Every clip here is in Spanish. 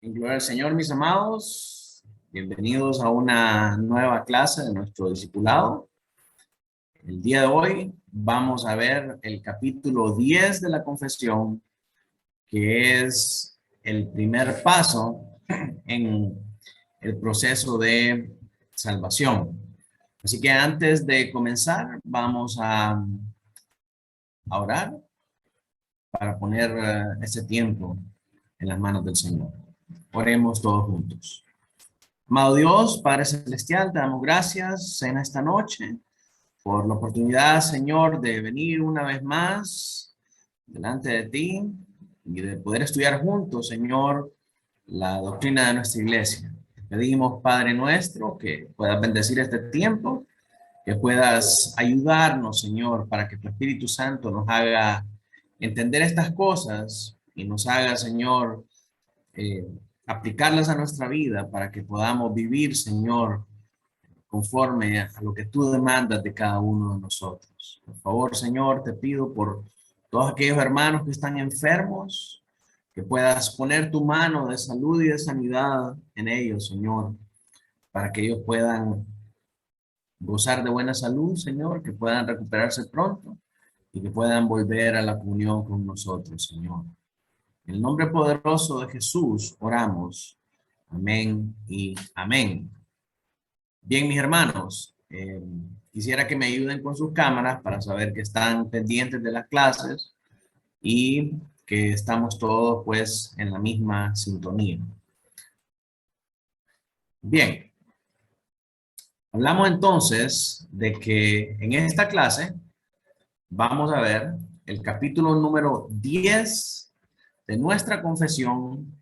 Gloria al Señor, mis amados. Bienvenidos a una nueva clase de nuestro discipulado. El día de hoy vamos a ver el capítulo 10 de la confesión, que es el primer paso en el proceso de salvación. Así que antes de comenzar, vamos a orar para poner este tiempo en las manos del Señor. Oremos todos juntos. Amado Dios, Padre Celestial, te damos gracias en esta noche por la oportunidad, Señor, de venir una vez más delante de ti y de poder estudiar juntos, Señor, la doctrina de nuestra iglesia. Te pedimos, Padre nuestro, que puedas bendecir este tiempo, que puedas ayudarnos, Señor, para que tu Espíritu Santo nos haga entender estas cosas y nos haga, Señor, eh, aplicarlas a nuestra vida para que podamos vivir, Señor, conforme a lo que tú demandas de cada uno de nosotros. Por favor, Señor, te pido por todos aquellos hermanos que están enfermos, que puedas poner tu mano de salud y de sanidad en ellos, Señor, para que ellos puedan gozar de buena salud, Señor, que puedan recuperarse pronto y que puedan volver a la comunión con nosotros, Señor. En el nombre poderoso de Jesús oramos. Amén y amén. Bien, mis hermanos, quisiera que me ayuden con sus cámaras para saber que están pendientes de las clases y que estamos todos pues en la misma sintonía. Bien, hablamos entonces de que en esta clase vamos a ver el capítulo número 10 de nuestra confesión,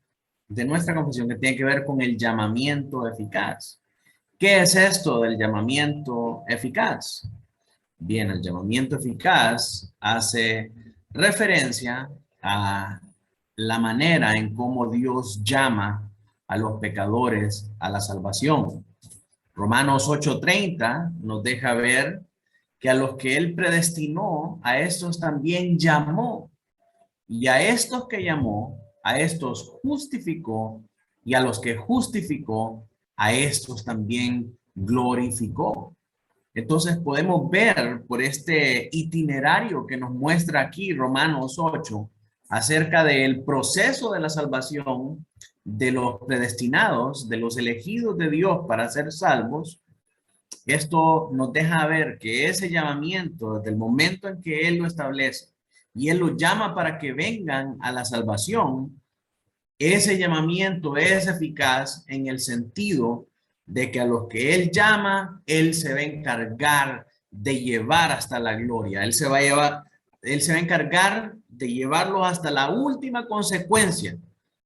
que tiene que ver con el llamamiento eficaz. ¿Qué es esto del llamamiento eficaz? Bien, el llamamiento eficaz hace referencia a la manera en cómo Dios llama a los pecadores a la salvación. Romanos 8:30 nos deja ver que a los que Él predestinó, a estos también llamó. Y a estos que llamó, a estos justificó, y a los que justificó, a estos también glorificó. Entonces podemos ver por este itinerario que nos muestra aquí Romanos 8 acerca del proceso de la salvación de los predestinados, de los elegidos de Dios para ser salvos. Esto nos deja ver que ese llamamiento, desde el momento en que Él lo establece y Él los llama para que vengan a la salvación, ese llamamiento es eficaz en el sentido de que a los que Él llama, Él se va a encargar de llevar hasta la gloria. Él se va a encargar de llevarlos hasta la última consecuencia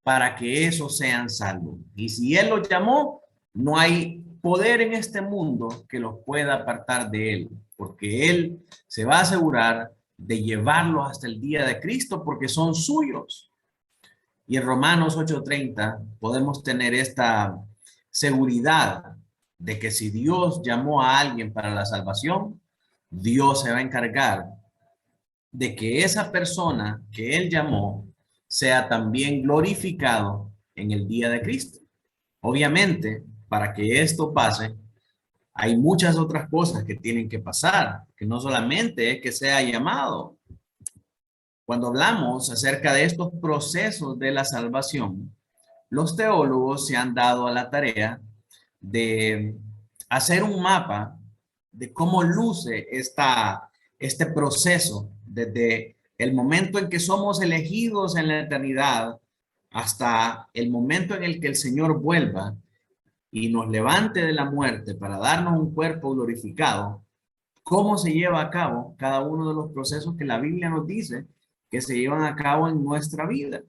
para que esos sean salvos. Y si Él los llamó, no hay poder en este mundo que los pueda apartar de Él, porque Él se va a asegurar de llevarlos hasta el día de Cristo porque son suyos. Y en Romanos 8:30 podemos tener esta seguridad de que si Dios llamó a alguien para la salvación, Dios se va a encargar de que esa persona que Él llamó sea también glorificado en el día de Cristo. Obviamente, para que esto pase, hay muchas otras cosas que tienen que pasar, que no solamente es que sea llamado. Cuando hablamos acerca de estos procesos de la salvación, los teólogos se han dado a la tarea de hacer un mapa de cómo luce este proceso desde el momento en que somos elegidos en la eternidad hasta el momento en el que el Señor vuelva y nos levante de la muerte para darnos un cuerpo glorificado. Cómo se lleva a cabo cada uno de los procesos que la Biblia nos dice que se llevan a cabo en nuestra vida.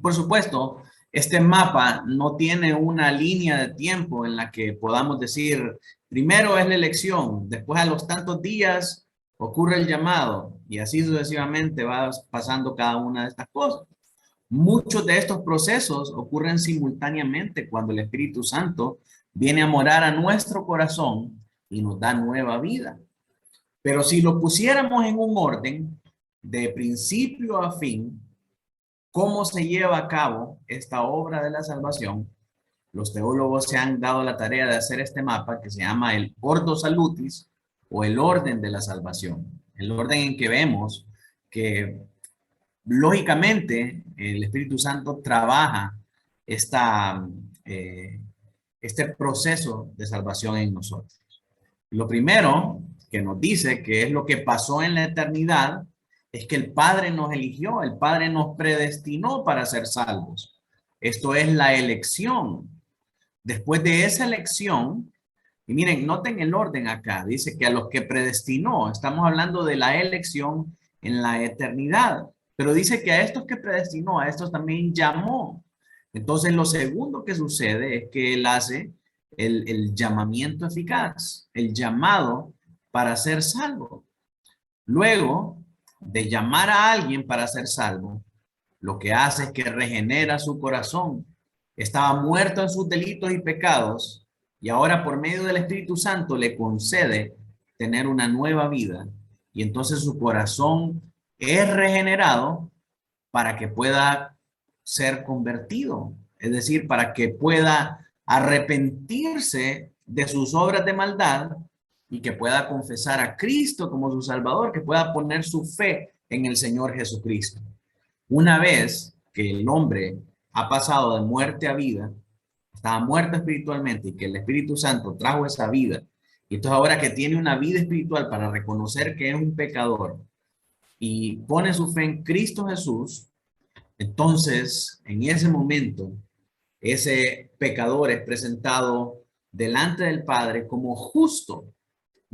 Por supuesto, este mapa no tiene una línea de tiempo en la que podamos decir, primero es la elección, después a los tantos días ocurre el llamado y así sucesivamente va pasando cada una de estas cosas. Muchos de estos procesos ocurren simultáneamente cuando el Espíritu Santo viene a morar a nuestro corazón y nos da nueva vida. Pero si lo pusiéramos en un orden de principio a fin, cómo se lleva a cabo esta obra de la salvación, los teólogos se han dado la tarea de hacer este mapa que se llama el Ordo Salutis o el orden de la salvación. El orden en que vemos que lógicamente el Espíritu Santo trabaja esta, eh, este proceso de salvación en nosotros. Lo primero que nos dice que es lo que pasó en la eternidad es que el Padre nos eligió, el Padre nos predestinó para ser salvos. Esto es la elección. Después de esa elección, y miren, noten el orden acá, dice que a los que predestinó, estamos hablando de la elección en la eternidad, pero dice que a estos que predestinó, a estos también llamó. Entonces, lo segundo que sucede es que él hace el llamamiento eficaz, el llamado para ser salvo. Luego de llamar a alguien para ser salvo, lo que hace es que regenera su corazón. Estaba muerto en sus delitos y pecados y ahora por medio del Espíritu Santo le concede tener una nueva vida y entonces su corazón es regenerado para que pueda ser convertido, es decir, para que pueda arrepentirse de sus obras de maldad y que pueda confesar a Cristo como su Salvador, que pueda poner su fe en el Señor Jesucristo. Una vez que el hombre ha pasado de muerte a vida, estaba muerto espiritualmente y que el Espíritu Santo trajo esa vida, y entonces ahora que tiene una vida espiritual para reconocer que es un pecador y pone su fe en Cristo Jesús, entonces en ese momento ese pecador es presentado delante del Padre como justo,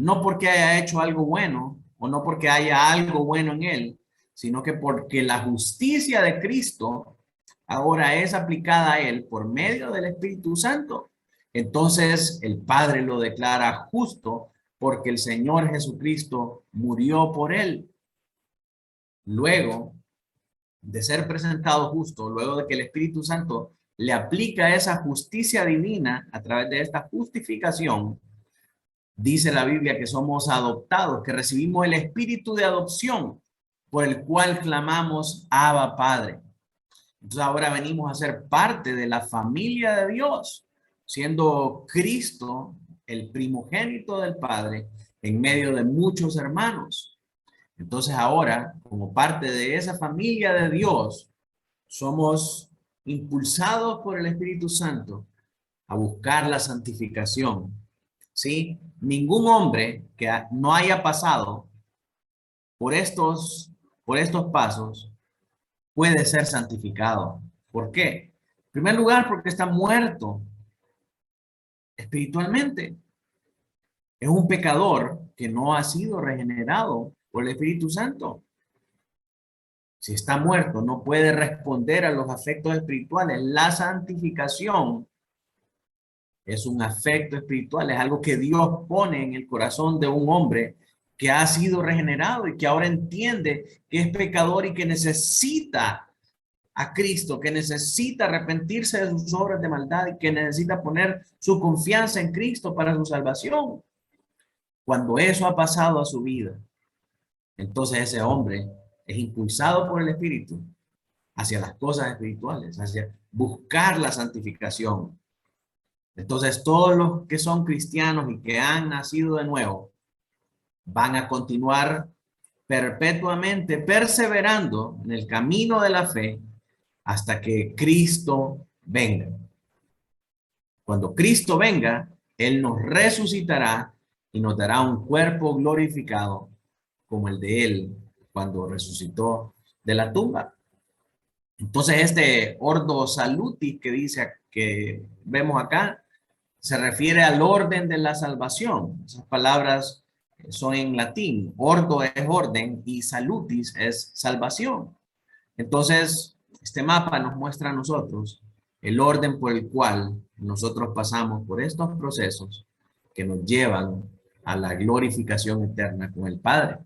no porque haya hecho algo bueno o no porque haya algo bueno en él, sino que porque la justicia de Cristo ahora es aplicada a él por medio del Espíritu Santo. Entonces el Padre lo declara justo porque el Señor Jesucristo murió por él. Luego de ser presentado justo, luego de que el Espíritu Santo le aplica esa justicia divina a través de esta justificación, dice la Biblia que somos adoptados, que recibimos el espíritu de adopción por el cual clamamos Abba Padre. Entonces ahora venimos a ser parte de la familia de Dios, siendo Cristo el primogénito del Padre en medio de muchos hermanos. Entonces ahora, como parte de esa familia de Dios, somos impulsados por el Espíritu Santo a buscar la santificación. ¿Sí? Ningún hombre que no haya pasado por por estos pasos puede ser santificado. ¿Por qué? En primer lugar, porque está muerto espiritualmente. Es un pecador que no ha sido regenerado por el Espíritu Santo. Si está muerto, no puede responder a los afectos espirituales. La santificación es un afecto espiritual, es algo que Dios pone en el corazón de un hombre que ha sido regenerado y que ahora entiende que es pecador y que necesita a Cristo, que necesita arrepentirse de sus obras de maldad y que necesita poner su confianza en Cristo para su salvación. Cuando eso ha pasado a su vida, entonces ese hombre es impulsado por el Espíritu hacia las cosas espirituales, hacia buscar la santificación. Entonces todos los que son cristianos y que han nacido de nuevo van a continuar perpetuamente perseverando en el camino de la fe hasta que Cristo venga. Cuando Cristo venga, Él nos resucitará y nos dará un cuerpo glorificado como el de Él cuando resucitó de la tumba. Entonces este ordo salutis que dice que vemos acá se refiere al orden de la salvación. Esas palabras son en latín. Ordo es orden y salutis es salvación. Entonces, este mapa nos muestra a nosotros el orden por el cual nosotros pasamos por estos procesos que nos llevan a la glorificación eterna con el Padre.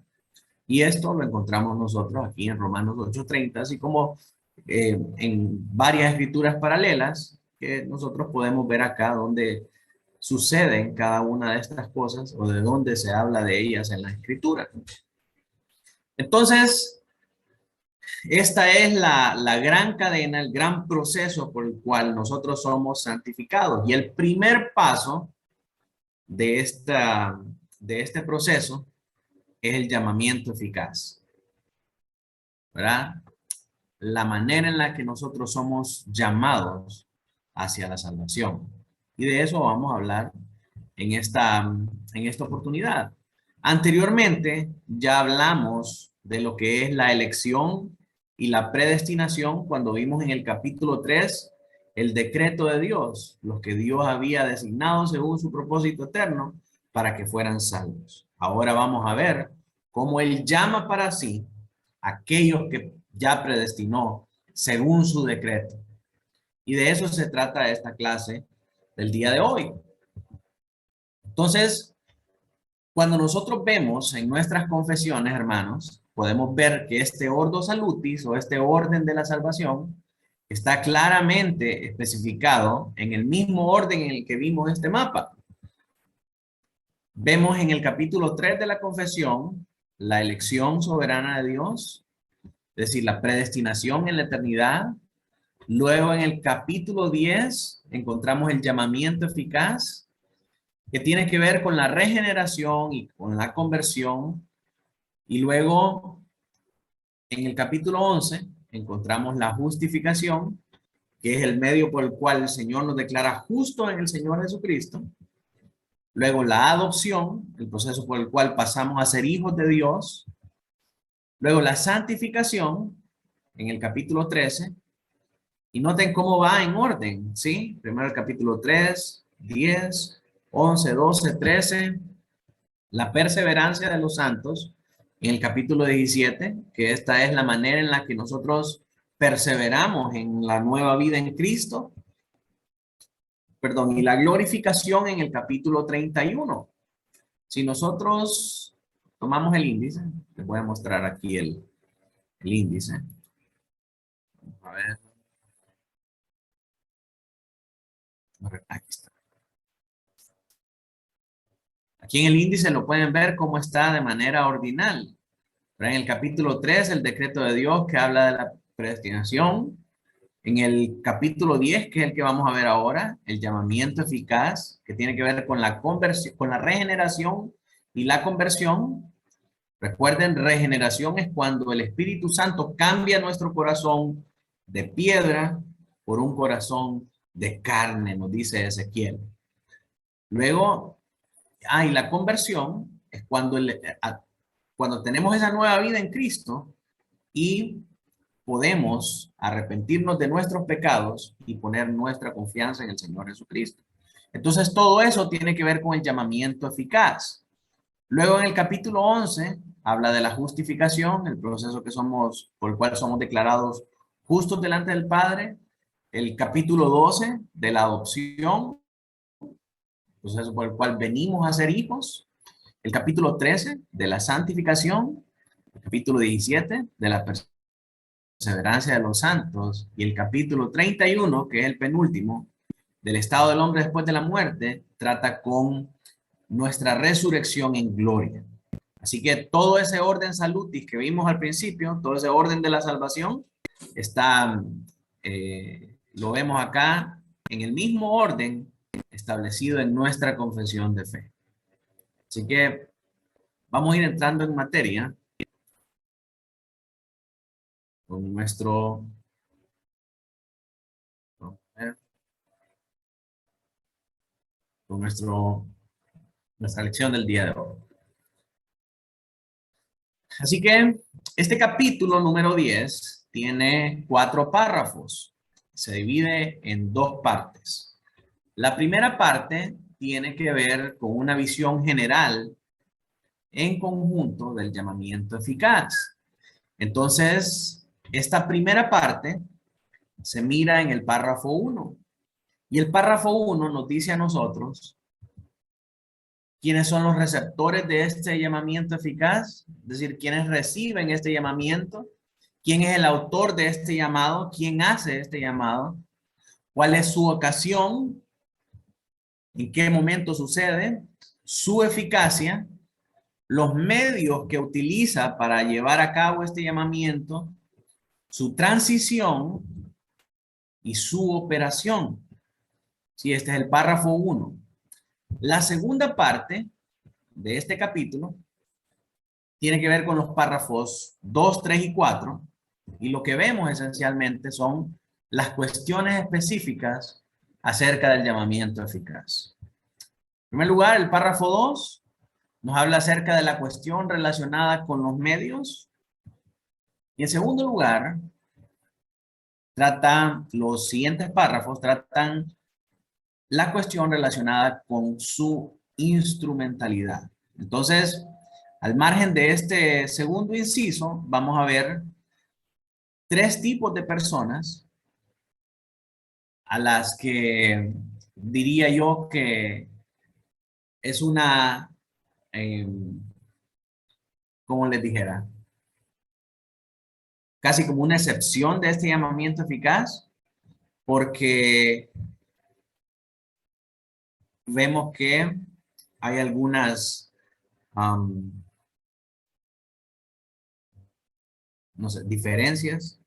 Y esto lo encontramos nosotros aquí en Romanos 8:30, así como en varias escrituras paralelas que nosotros podemos ver acá donde suceden cada una de estas cosas o de dónde se habla de ellas en la escritura. Entonces, Esta es la gran cadena, el gran proceso por el cual nosotros somos santificados. Y el primer paso de, de este proceso es el llamamiento eficaz, ¿verdad? La manera en la que nosotros somos llamados hacia la salvación. Y de eso vamos a hablar en esta oportunidad. Anteriormente ya hablamos de lo que es la elección y la predestinación cuando vimos en el capítulo 3 el decreto de Dios, los que Dios había designado según su propósito eterno para que fueran salvos. Ahora vamos a ver cómo Él llama para sí a aquellos que ya predestinó según su decreto. Y de eso se trata esta clase del día de hoy. Entonces, cuando nosotros vemos en nuestras confesiones, hermanos, podemos ver que este ordo salutis o este orden de la salvación está claramente especificado en el mismo orden en el que vimos este mapa. Vemos en el capítulo 3 de la confesión la elección soberana de Dios, es decir, la predestinación en la eternidad. Luego en el capítulo 10 encontramos el llamamiento eficaz, que tiene que ver con la regeneración y con la conversión. Y luego, en el capítulo 11, encontramos la justificación, que es el medio por el cual el Señor nos declara justos en el Señor Jesucristo. Luego, la adopción, el proceso por el cual pasamos a ser hijos de Dios. Luego, la santificación, en el capítulo 13. Y noten cómo va en orden, ¿sí? Primero el capítulo 3, 10, 11, 12, 13. La perseverancia de los santos en el capítulo 17, que esta es la manera en la que nosotros perseveramos en la nueva vida en Cristo. Perdón, y la glorificación en el capítulo 31. Si nosotros tomamos el índice, les voy a mostrar aquí el índice. A ver. Aquí está. Aquí en el índice lo pueden ver cómo está de manera ordinal. Pero en el capítulo 3, el decreto de Dios que habla de la predestinación. En el capítulo 10, que es el que vamos a ver ahora, el llamamiento eficaz, que tiene que ver con la conversión, con la regeneración y la conversión. Recuerden, regeneración es cuando el Espíritu Santo cambia nuestro corazón de piedra por un corazón de carne, nos dice Ezequiel. Luego, y la conversión es cuando tenemos esa nueva vida en Cristo y podemos arrepentirnos de nuestros pecados y poner nuestra confianza en el Señor Jesucristo. Entonces, todo eso tiene que ver con el llamamiento eficaz. Luego, en el capítulo 11, habla de la justificación, el proceso por el cual somos declarados justos delante del Padre. El capítulo 12, de la adopción, proceso por el cual venimos a ser hijos. El capítulo 13, de la santificación. El capítulo 17, de la perseverancia de los santos, y el capítulo 31, que es el penúltimo, del estado del hombre después de la muerte, trata con nuestra resurrección en gloria. Así que todo ese orden salutis que vimos al principio, todo ese orden de la salvación, lo vemos acá en el mismo orden establecido en nuestra confesión de fe. Así que vamos a ir entrando en materia con nuestra lección del día de hoy. Así que este capítulo número 10 tiene 4 párrafos. Se divide en 2 partes. La primera parte tiene que ver con una visión general en conjunto del llamamiento eficaz. Entonces, esta primera parte se mira en el párrafo 1. Y el párrafo 1 nos dice a nosotros quiénes son los receptores de este llamamiento eficaz, es decir, quiénes reciben este llamamiento, quién es el autor de este llamado, quién hace este llamado, cuál es su ocasión, en qué momento sucede, su eficacia, los medios que utiliza para llevar a cabo este llamamiento su transición y su operación. Sí, este es el párrafo 1. La segunda parte de este capítulo tiene que ver con los párrafos 2, 3 y 4. Y lo que vemos esencialmente son las cuestiones específicas acerca del llamamiento eficaz. En primer lugar, el párrafo 2 nos habla acerca de la cuestión relacionada con los medios. Y en segundo lugar, los siguientes párrafos tratan la cuestión relacionada con su instrumentalidad. Entonces, al margen de este segundo inciso, vamos a ver 3 tipos de personas a las que diría yo que es una, como les dijera, casi como una excepción de este llamamiento eficaz, porque vemos que hay algunas, no sé, diferencias,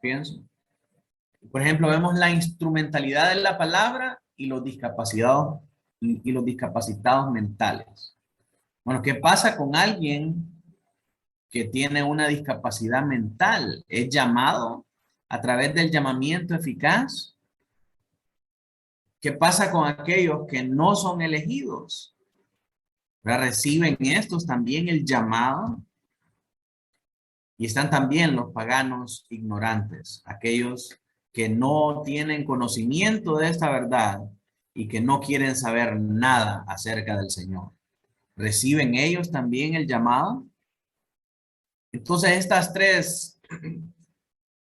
pienso. Por ejemplo, vemos la instrumentalidad de la palabra y los discapacitados los discapacitados mentales. Bueno, ¿qué pasa con alguien que tiene una discapacidad mental? ¿Es llamado a través del llamamiento eficaz? ¿Qué pasa con aquellos que no son elegidos? ¿Reciben estos también el llamado? Y están también los paganos ignorantes, aquellos que no tienen conocimiento de esta verdad y que no quieren saber nada acerca del Señor. ¿Reciben ellos también el llamado? Entonces, estas 3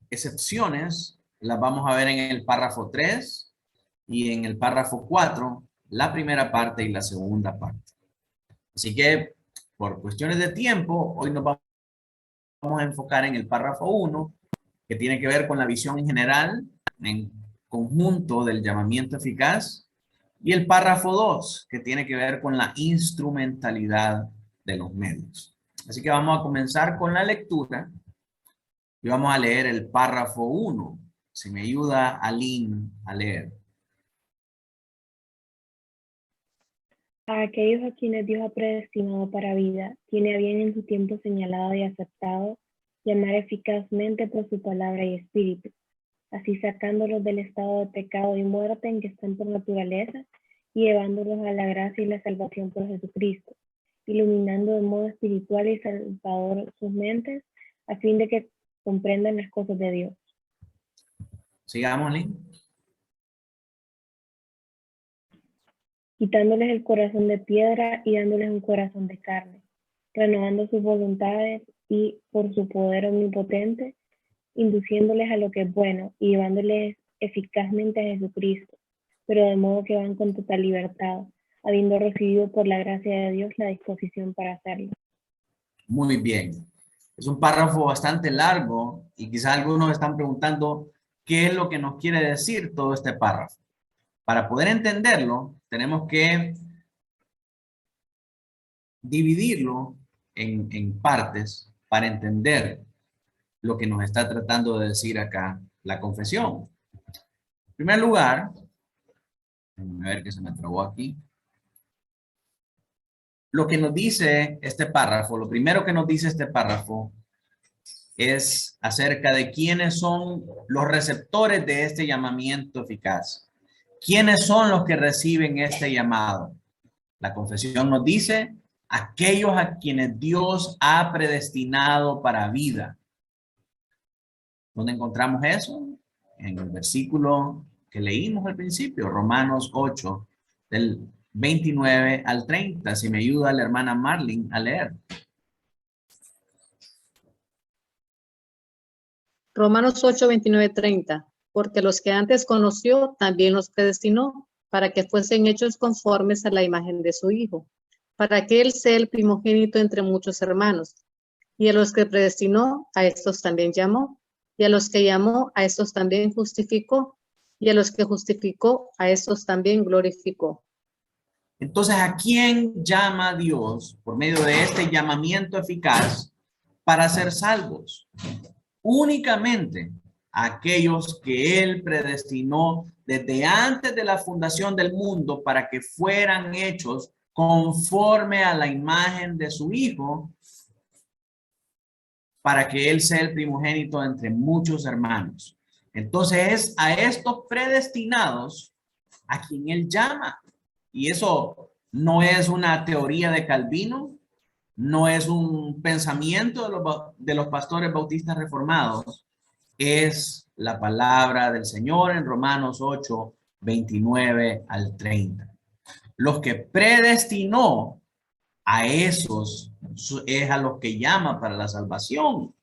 excepciones las vamos a ver en el párrafo 3 y en el párrafo 4, la primera parte y la segunda parte. Así que, por cuestiones de tiempo, hoy nos vamos a enfocar en el párrafo 1, que tiene que ver con la visión en general, en conjunto del llamamiento eficaz, y el párrafo 2, que tiene que ver con la instrumentalidad de los medios. Así que vamos a comenzar con la lectura y vamos a leer el párrafo 1. Si me ayuda Aline a leer. A aquellos a quienes Dios ha predestinado para vida, tiene a bien en su tiempo señalado y aceptado llamar eficazmente por su palabra y espíritu, así sacándolos del estado de pecado y muerte en que están por naturaleza y llevándolos a la gracia y la salvación por Jesucristo, iluminando de modo espiritual y salvador sus mentes, a fin de que comprendan las cosas de Dios. Sigamos, Aline. Quitándoles el corazón de piedra y dándoles un corazón de carne, renovando sus voluntades y, por su poder omnipotente, induciéndoles a lo que es bueno y llevándoles eficazmente a Jesucristo, pero de modo que van con total libertad, habiendo recibido por la gracia de Dios la disposición para hacerlo. Muy bien. Es un párrafo bastante largo y quizás algunos están preguntando qué es lo que nos quiere decir todo este párrafo. Para poder entenderlo, tenemos que dividirlo en partes para entender lo que nos está tratando de decir acá la confesión. En primer lugar, a ver que se me trabó aquí. Lo que nos dice este párrafo, lo primero que nos dice este párrafo es acerca de quiénes son los receptores de este llamamiento eficaz. ¿Quiénes son los que reciben este llamado? La confesión nos dice aquellos a quienes Dios ha predestinado para vida. ¿Dónde encontramos eso? En el versículo que leímos al principio, Romanos 8, del 29 al 30. Si me ayuda la hermana Marlene a leer. Romanos 8, 29, 30. Porque los que antes conoció, también los predestinó, para que fuesen hechos conformes a la imagen de su Hijo, para que él sea el primogénito entre muchos hermanos. Y a los que predestinó, a estos también llamó. Y a los que llamó, a estos también justificó. Y a los que justificó, a estos también glorificó. Entonces, ¿a quién llama Dios por medio de este llamamiento eficaz para ser salvos? únicamente a aquellos que Él predestinó desde antes de la fundación del mundo para que fueran hechos conforme a la imagen de su Hijo, para que Él sea el primogénito entre muchos hermanos. Entonces es a estos predestinados a quien Él llama. Y eso no es una teoría de Calvino, no es un pensamiento de los pastores bautistas reformados, es la palabra del Señor en Romanos 8, 29 al 30. Los que predestinó a esos es a los que llama para la salvación.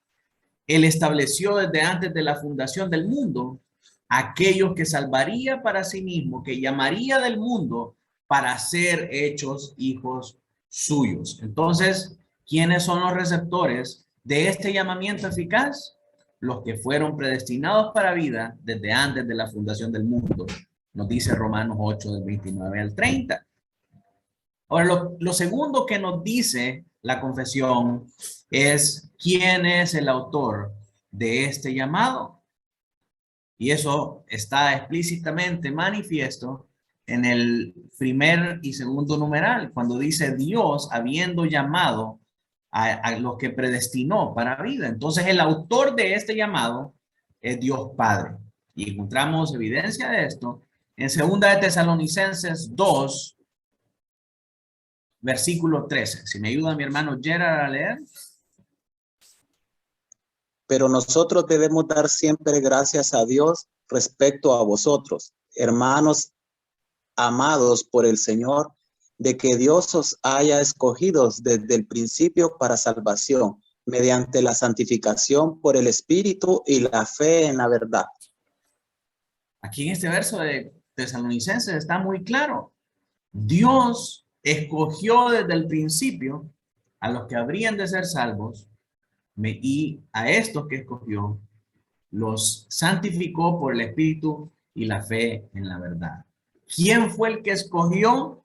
Él estableció desde antes de la fundación del mundo aquellos que salvaría para sí mismo, que llamaría del mundo para ser hechos hijos suyos. Entonces, ¿quiénes son los receptores de este llamamiento eficaz? Los que fueron predestinados para vida desde antes de la fundación del mundo. Nos dice Romanos 8, del 29 al 30. Ahora, lo segundo que nos dice la confesión es quién es el autor de este llamado. Y eso está explícitamente manifiesto en el primer y segundo numeral, cuando dice Dios habiendo llamado a los que predestinó para vida. Entonces el autor de este llamado es Dios Padre. Y encontramos evidencia de esto en 2 de Tesalonicenses 2, versículo 13. Si me ayuda mi hermano Gerard a leer. Pero nosotros debemos dar siempre gracias a Dios respecto a vosotros, hermanos amados por el Señor, de que Dios os haya escogidos desde el principio para salvación, mediante la santificación por el Espíritu y la fe en la verdad. Aquí en este verso de Tesalonicenses está muy claro. Dios escogió desde el principio a los que habrían de ser salvos y a estos que escogió los santificó por el Espíritu y la fe en la verdad. ¿Quién fue el que escogió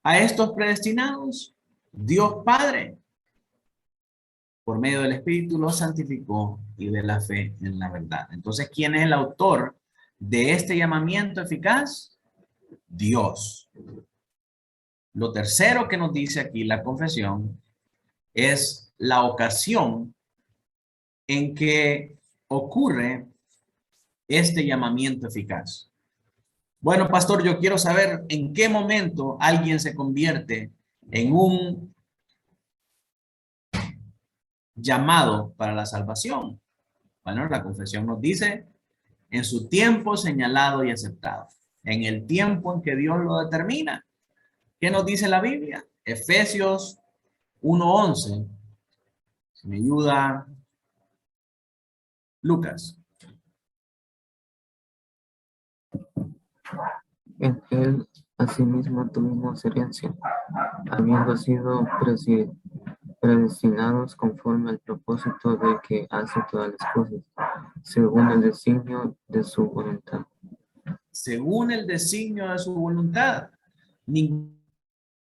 a estos predestinados? Dios Padre. Por medio del Espíritu los santificó y de la fe en la verdad. Entonces, ¿quién es el autor de este llamamiento eficaz? Dios. Lo tercero que nos dice aquí la confesión es la ocasión en que ocurre este llamamiento eficaz. Bueno, pastor, yo quiero saber en qué momento alguien se convierte en un llamado para la salvación. Bueno, la confesión nos dice en su tiempo señalado y aceptado, en el tiempo en que Dios lo determina. ¿Qué nos dice la Biblia? Efesios 1:11. Si me ayuda Lucas. En él asimismo tuvimos herencia, habiendo sido predestinados conforme al propósito de que hace todas las cosas, según el designio de su voluntad. Según el designio de su voluntad. Ningún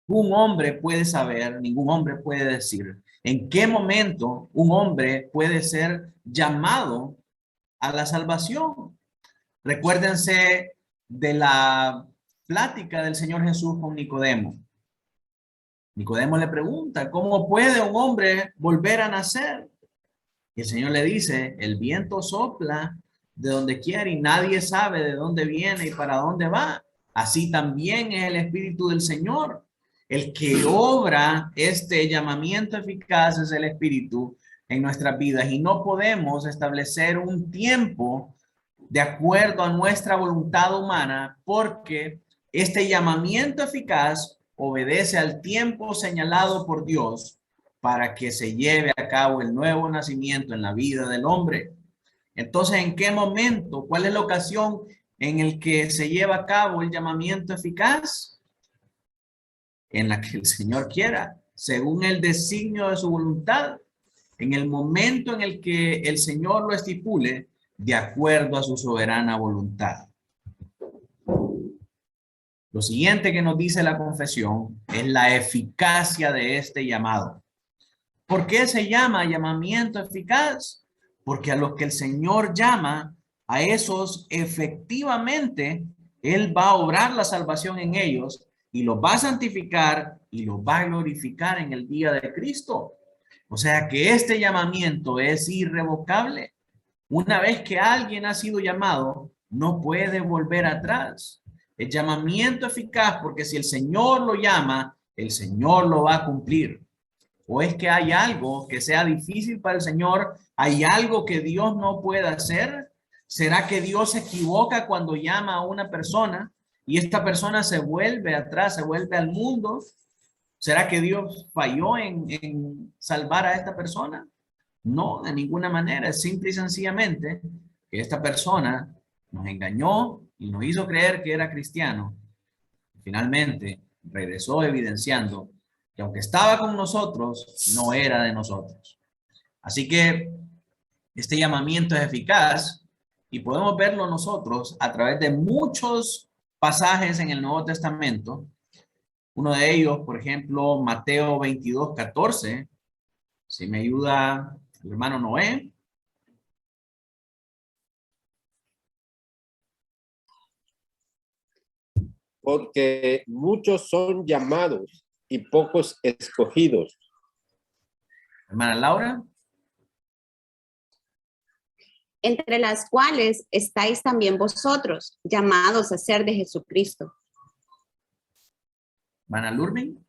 hombre puede saber, ningún hombre puede decir en qué momento un hombre puede ser llamado a la salvación. Recuérdense de la plática del Señor Jesús con Nicodemo. Nicodemo le pregunta, ¿cómo puede un hombre volver a nacer? Y el Señor le dice, el viento sopla de donde quiere y nadie sabe de dónde viene y para dónde va. Así también es el Espíritu del Señor. El que obra este llamamiento eficaz es el Espíritu en nuestras vidas y no podemos establecer un tiempo de acuerdo a nuestra voluntad humana porque este llamamiento eficaz obedece al tiempo señalado por Dios para que se lleve a cabo el nuevo nacimiento en la vida del hombre. Entonces, ¿en qué momento? ¿Cuál es la ocasión en el que se lleva a cabo el llamamiento eficaz? En la que el Señor quiera, según el designio de su voluntad, en el momento en el que el Señor lo estipule, de acuerdo a su soberana voluntad. Lo siguiente que nos dice la confesión es la eficacia de este llamado. ¿Por qué se llama llamamiento eficaz? Porque a los que el Señor llama, a esos efectivamente Él va a obrar la salvación en ellos y los va a santificar y los va a glorificar en el día de Cristo. O sea que este llamamiento es irrevocable. Una vez que alguien ha sido llamado, no puede volver atrás. El llamamiento eficaz, porque si el Señor lo llama, el Señor lo va a cumplir. ¿O es que hay algo que sea difícil para el Señor? ¿Hay algo que Dios no pueda hacer? ¿Será que Dios se equivoca cuando llama a una persona y esta persona se vuelve atrás, se vuelve al mundo? ¿Será que Dios falló en salvar a esta persona? No, de ninguna manera. Es simple y sencillamente que esta persona nos engañó y nos hizo creer que era cristiano. Finalmente regresó evidenciando que aunque estaba con nosotros, no era de nosotros. Así que este llamamiento es eficaz y podemos verlo nosotros a través de muchos pasajes en el Nuevo Testamento. Uno de ellos, por ejemplo, Mateo 22:14. Si me ayuda el hermano Noé. Porque muchos son llamados y pocos escogidos. Hermana Laura. Entre las cuales estáis también vosotros, llamados a ser de Jesucristo. Hermana Lurmin.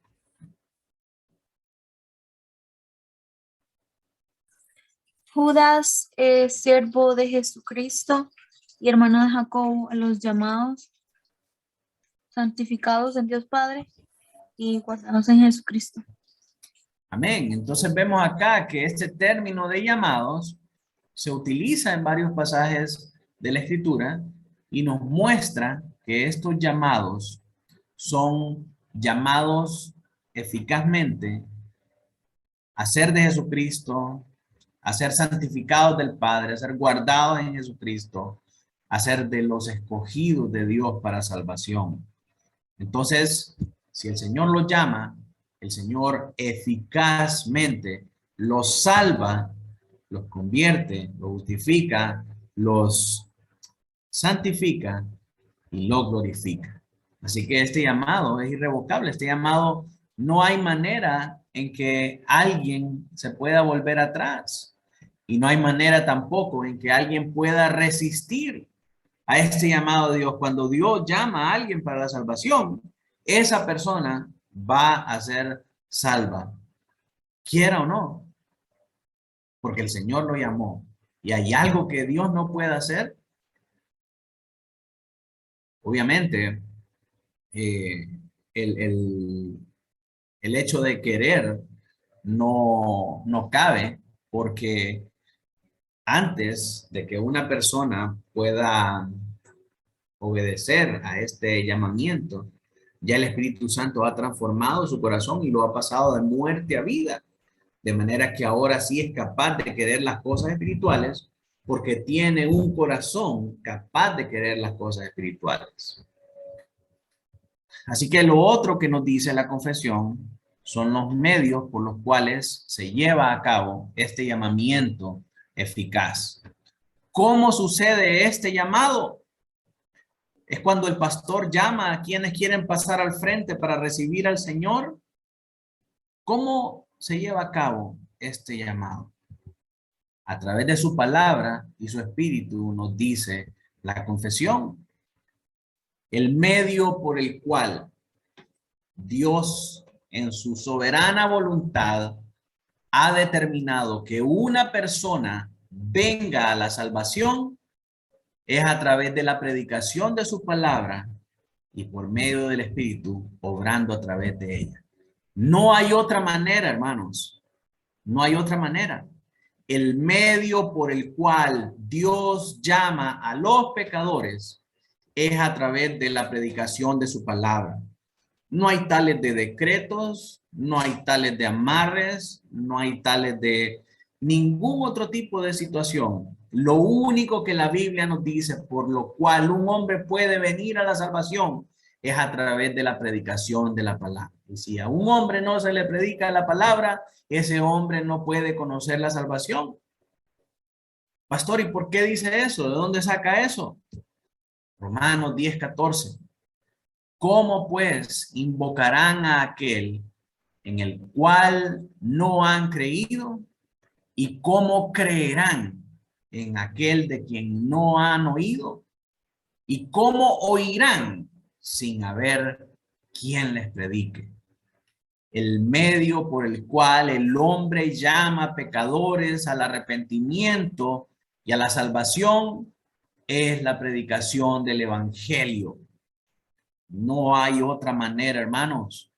Judas, siervo de Jesucristo y hermano de Jacobo, a los llamados, santificados en Dios Padre y guardados en Jesucristo. Amén. Entonces vemos acá que este término de llamados se utiliza en varios pasajes de la Escritura y nos muestra que estos llamados son llamados eficazmente a ser de Jesucristo, a ser santificados del Padre, a ser guardados en Jesucristo, a ser de los escogidos de Dios para salvación. Entonces, si el Señor los llama, el Señor eficazmente los salva, los convierte, los justifica, los santifica y los glorifica. Así que este llamado es irrevocable. Este llamado, no hay manera en que alguien se pueda volver atrás. Y no hay manera tampoco en que alguien pueda resistir a este llamado de Dios. Cuando Dios llama a alguien para la salvación, esa persona va a ser salva, quiera o no, porque el Señor lo llamó. ¿Y hay algo que Dios no pueda hacer? Obviamente, el hecho de querer no cabe, porque antes de que una persona pueda obedecer a este llamamiento, ya el Espíritu Santo ha transformado su corazón y lo ha pasado de muerte a vida. De manera que ahora sí es capaz de querer las cosas espirituales porque tiene un corazón capaz de querer las cosas espirituales. Así que lo otro que nos dice la confesión son los medios por los cuales se lleva a cabo este llamamiento eficaz. ¿Cómo sucede este llamado? Es cuando el pastor llama a quienes quieren pasar al frente para recibir al Señor. ¿Cómo se lleva a cabo este llamado? A través de su palabra y su espíritu, nos dice la confesión. El medio por el cual Dios, en su soberana voluntad, ha determinado que una persona venga a la salvación es a través de la predicación de su palabra y por medio del Espíritu, obrando a través de ella. No hay otra manera, hermanos. No hay otra manera. El medio por el cual Dios llama a los pecadores es a través de la predicación de su palabra. No hay tales de decretos, no hay tales de amarres, no hay tales de ningún otro tipo de situación. Lo único que la Biblia nos dice por lo cual un hombre puede venir a la salvación es a través de la predicación de la palabra. Y si a un hombre no se le predica la palabra, ese hombre no puede conocer la salvación. Pastor, ¿y por qué dice eso? ¿De dónde saca eso? Romanos 10:14. ¿Cómo pues invocarán a aquel en el cual no han creído? ¿Y cómo creerán en aquel de quien no han oído? ¿Y cómo oirán sin haber quien les predique? El medio por el cual el hombre llama pecadores al arrepentimiento y a la salvación es la predicación del evangelio. No hay otra manera, hermanos.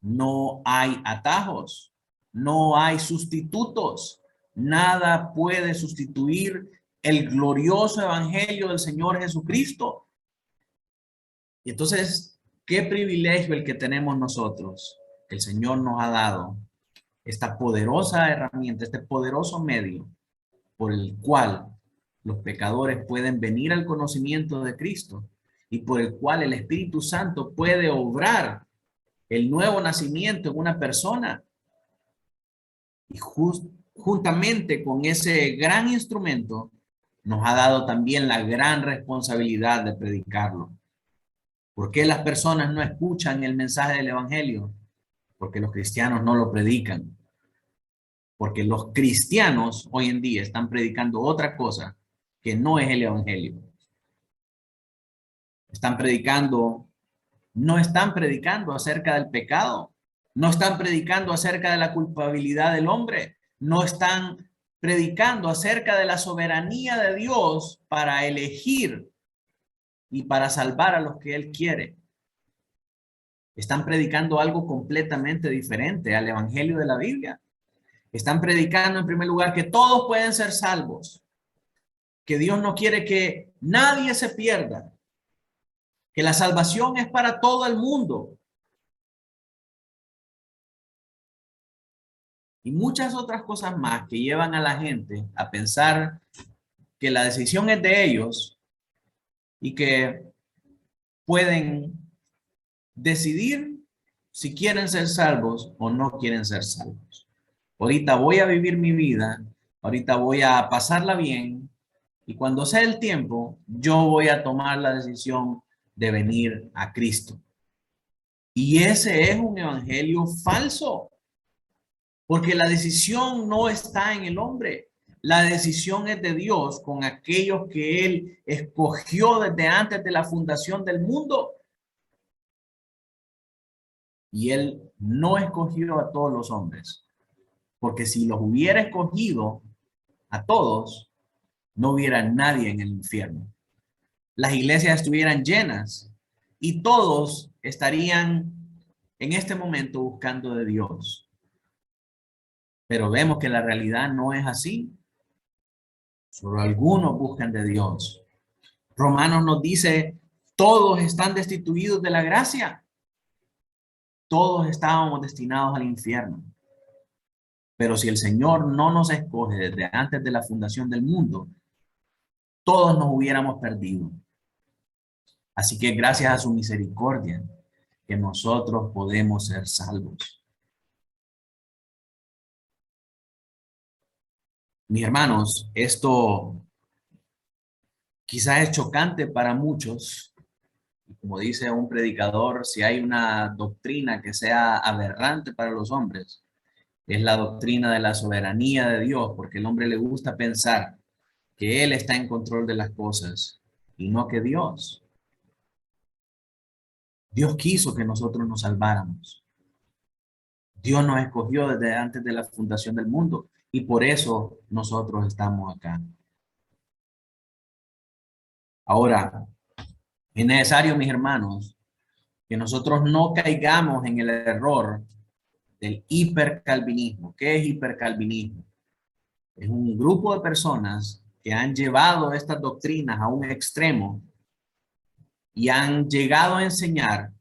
No hay atajos, no hay sustitutos. Nada puede sustituir el glorioso evangelio del Señor Jesucristo. Y entonces, qué privilegio el que tenemos nosotros. El Señor nos ha dado esta poderosa herramienta, este poderoso medio por el cual los pecadores pueden venir al conocimiento de Cristo y por el cual el Espíritu Santo puede obrar el nuevo nacimiento en una persona. Y juntamente con ese gran instrumento nos ha dado también la gran responsabilidad de predicarlo. ¿Por qué las personas no escuchan el mensaje del evangelio? Porque los cristianos no lo predican. Porque los cristianos hoy en día están predicando otra cosa que no es el evangelio. No están predicando acerca del pecado. No están predicando acerca de la culpabilidad del hombre. No están predicando acerca de la soberanía de Dios para elegir y para salvar a los que Él quiere. Están predicando algo completamente diferente al evangelio de la Biblia. Están predicando en primer lugar que todos pueden ser salvos, que Dios no quiere que nadie se pierda, que la salvación es para todo el mundo. Y muchas otras cosas más que llevan a la gente a pensar que la decisión es de ellos y que pueden decidir si quieren ser salvos o no quieren ser salvos. Ahorita voy a vivir mi vida, ahorita voy a pasarla bien y cuando sea el tiempo, yo voy a tomar la decisión de venir a Cristo. Y ese es un evangelio falso, porque la decisión no está en el hombre. La decisión es de Dios con aquellos que Él escogió desde antes de la fundación del mundo. Y Él no escogió a todos los hombres, porque si los hubiera escogido a todos, no hubiera nadie en el infierno. Las iglesias estuvieran llenas y todos estarían en este momento buscando de Dios. Pero vemos que la realidad no es así. Solo algunos buscan de Dios. Romanos nos dice, todos están destituidos de la gracia. Todos estábamos destinados al infierno. Pero si el Señor no nos escoge desde antes de la fundación del mundo, todos nos hubiéramos perdido. Así que gracias a su misericordia que nosotros podemos ser salvos. Mis hermanos, esto quizás es chocante para muchos. Como dice un predicador, si hay una doctrina que sea aberrante para los hombres, es la doctrina de la soberanía de Dios, porque al hombre le gusta pensar que Él está en control de las cosas y no que Dios. Dios quiso que nosotros nos salváramos. Dios nos escogió desde antes de la fundación del mundo y por eso nosotros estamos acá. Ahora, es necesario, mis hermanos, que nosotros no caigamos en el error del hipercalvinismo. ¿Qué es hipercalvinismo? Es un grupo de personas que han llevado estas doctrinas a un extremo y han llegado a enseñar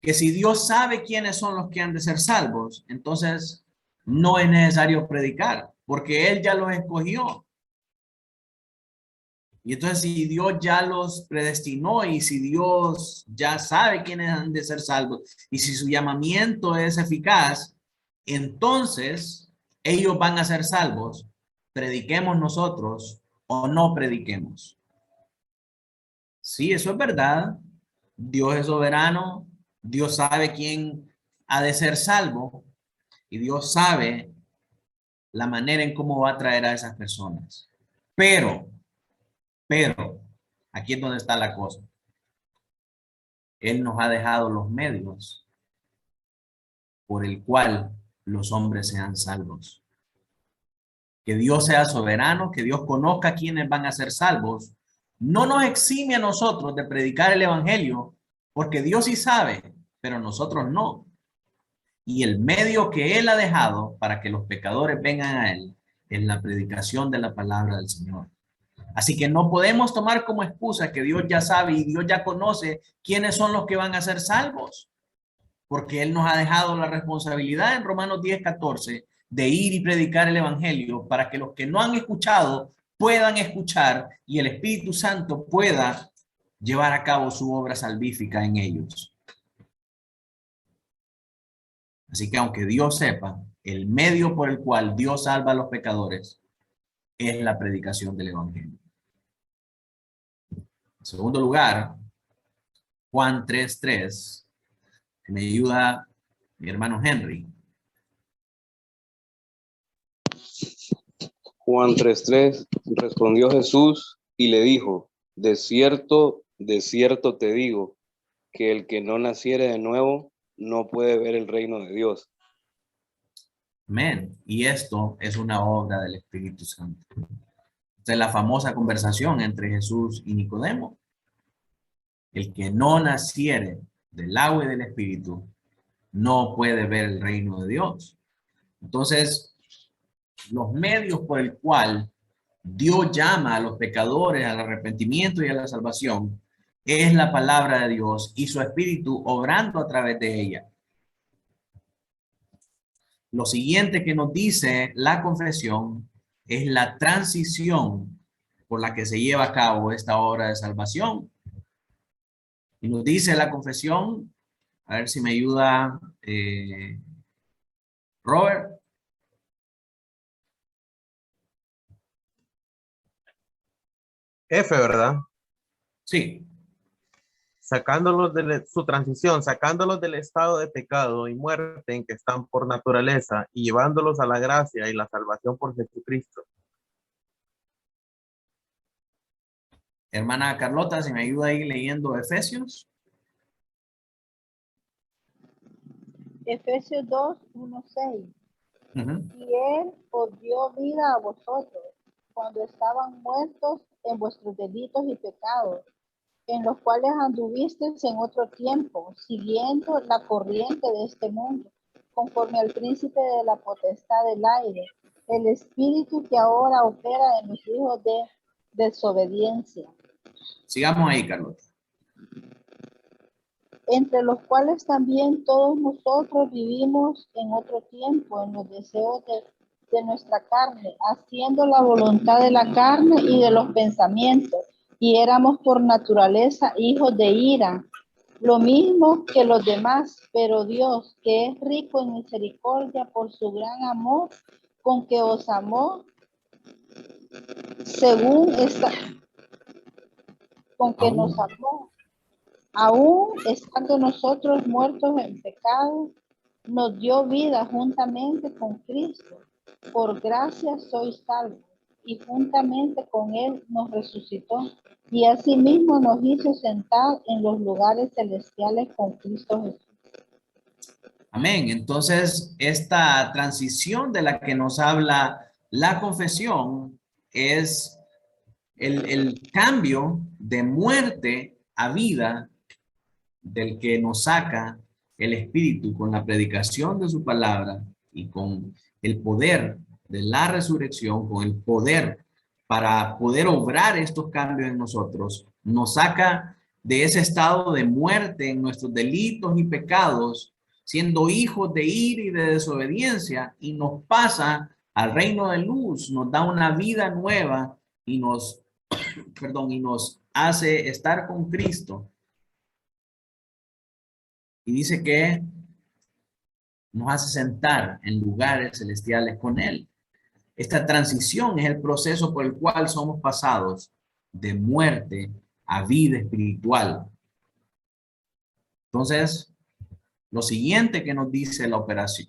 que si Dios sabe quiénes son los que han de ser salvos, entonces no es necesario predicar, porque Él ya los escogió. Y entonces si Dios ya los predestinó y si Dios ya sabe quiénes han de ser salvos y si su llamamiento es eficaz, entonces ellos van a ser salvos, prediquemos nosotros o no prediquemos. Sí, eso es verdad. Dios es soberano. Dios sabe quién ha de ser salvo. Y Dios sabe la manera en cómo va a traer a esas personas. Pero, aquí es donde está la cosa. Él nos ha dejado los medios por el cual los hombres sean salvos. Que Dios sea soberano, que Dios conozca quiénes van a ser salvos, no nos exime a nosotros de predicar el evangelio, porque Dios sí sabe, pero nosotros no. Y el medio que Él ha dejado para que los pecadores vengan a Él es la predicación de la palabra del Señor. Así que no podemos tomar como excusa que Dios ya sabe y Dios ya conoce quiénes son los que van a ser salvos, porque Él nos ha dejado la responsabilidad en Romanos 10:14 de ir y predicar el evangelio para que los que no han escuchado puedan escuchar y el Espíritu Santo pueda llevar a cabo su obra salvífica en ellos. Así que aunque Dios sepa, el medio por el cual Dios salva a los pecadores es la predicación del evangelio. En segundo lugar, Juan 3:3. Me ayuda mi hermano Henry. Juan 3:3, respondió Jesús y le dijo, de cierto te digo, que el que no naciere de nuevo no puede ver el reino de Dios. Amén. Y esto es una obra del Espíritu Santo. Esta es la famosa conversación entre Jesús y Nicodemo. El que no naciere del agua y del Espíritu no puede ver el reino de Dios. Entonces, los medios por el cual Dios llama a los pecadores al arrepentimiento y a la salvación es la palabra de Dios y su Espíritu obrando a través de ella. Lo siguiente que nos dice la confesión es la transición por la que se lleva a cabo esta obra de salvación. Y nos dice la confesión, a ver si me ayuda Robert. F, ¿verdad? Sí. Sacándolos de su transición, sacándolos del estado de pecado y muerte en que están por naturaleza y llevándolos a la gracia y la salvación por Jesucristo. Hermana Carlota, si me ayuda ahí leyendo Efesios. Efesios 2:1-6. Y Él os dio vida a vosotros cuando estaban muertos en vuestros delitos y pecados, en los cuales anduvisteis en otro tiempo, siguiendo la corriente de este mundo, conforme al príncipe de la potestad del aire, el espíritu que ahora opera en los hijos de desobediencia. Sigamos ahí, Carlos. Entre los cuales también todos nosotros vivimos en otro tiempo, en los deseos de nuestra carne, haciendo la voluntad de la carne y de los pensamientos, y éramos por naturaleza hijos de ira, lo mismo que los demás, pero Dios, que es rico en misericordia por su gran amor, con que os amó, según esta, con que nos amó, aún estando nosotros muertos en pecado, nos dio vida juntamente con Cristo. Por gracia sois salvos, y juntamente con Él nos resucitó, y asimismo nos hizo sentar en los lugares celestiales con Cristo Jesús. Amén. Entonces, esta transición de la que nos habla la confesión es el cambio de muerte a vida del que nos saca el Espíritu con la predicación de su palabra y con el poder de la resurrección, con el poder para poder obrar estos cambios en nosotros, nos saca de ese estado de muerte en nuestros delitos y pecados, siendo hijos de ira y de desobediencia, y nos pasa al reino de luz, nos da una vida nueva y nos, y nos hace estar con Cristo. Y dice que nos hace sentar en lugares celestiales con Él. Esta transición es el proceso por el cual somos pasados de muerte a vida espiritual. Entonces, lo siguiente que nos dice la operación,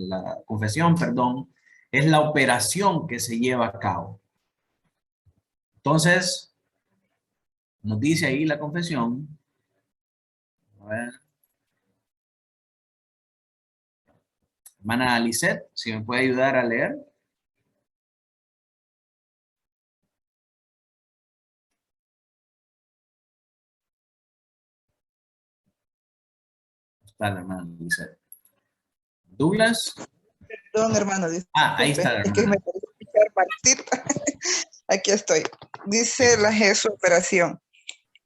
la confesión, perdón, es la operación que se lleva a cabo. Entonces, nos dice ahí la confesión. A ver. Hermana Lisette, si me puede ayudar a leer. Está la hermana Lisette. Douglas. Perdón, hermano. Ahí está la hermana. Es que me puedo escuchar Martita. Aquí estoy. Dice la Jesús operación.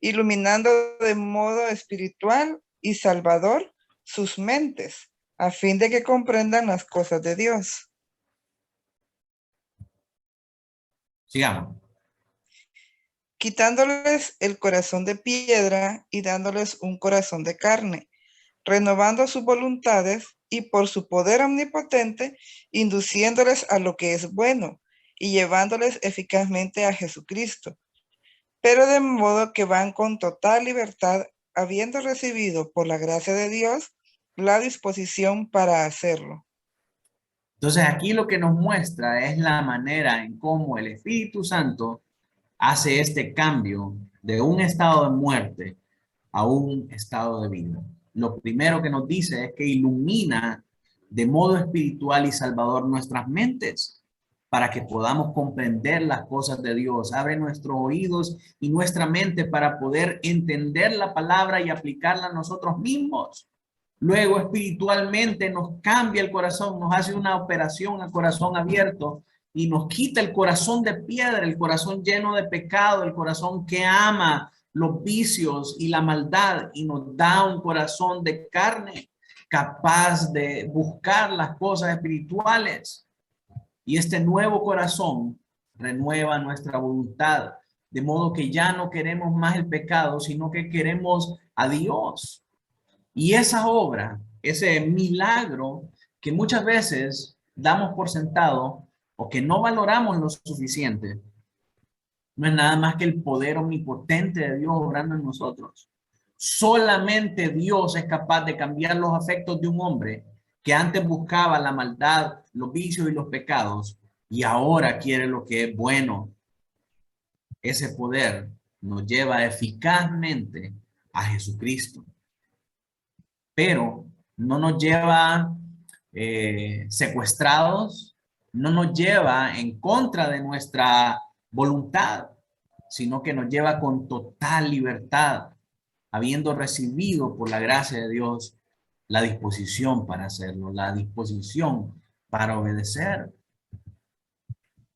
Iluminando de modo espiritual y salvador sus mentes, a fin de que comprendan las cosas de Dios. Sigamos. Quitándoles el corazón de piedra y dándoles un corazón de carne, renovando sus voluntades y por su poder omnipotente, induciéndoles a lo que es bueno y llevándoles eficazmente a Jesucristo, pero de modo que van con total libertad, habiendo recibido por la gracia de Dios la disposición para hacerlo. Entonces aquí lo que nos muestra es la manera en cómo el Espíritu Santo hace este cambio de un estado de muerte a un estado de vida. Lo primero que nos dice es que ilumina de modo espiritual y salvador nuestras mentes para que podamos comprender las cosas de Dios. Abre nuestros oídos y nuestra mente para poder entender la palabra y aplicarla a nosotros mismos. Luego espiritualmente nos cambia el corazón, nos hace una operación a corazón abierto y nos quita el corazón de piedra, el corazón lleno de pecado, el corazón que ama los vicios y la maldad y nos da un corazón de carne capaz de buscar las cosas espirituales. Y este nuevo corazón renueva nuestra voluntad, de modo que ya no queremos más el pecado, sino que queremos a Dios. Y esa obra, ese milagro que muchas veces damos por sentado o que no valoramos lo suficiente, no es nada más que el poder omnipotente de Dios obrando en nosotros. Solamente Dios es capaz de cambiar los afectos de un hombre que antes buscaba la maldad, los vicios y los pecados y ahora quiere lo que es bueno. Ese poder nos lleva eficazmente a Jesucristo. Pero no nos lleva secuestrados, no nos lleva en contra de nuestra voluntad, sino que nos lleva con total libertad, habiendo recibido por la gracia de Dios la disposición para hacerlo, la disposición para obedecer.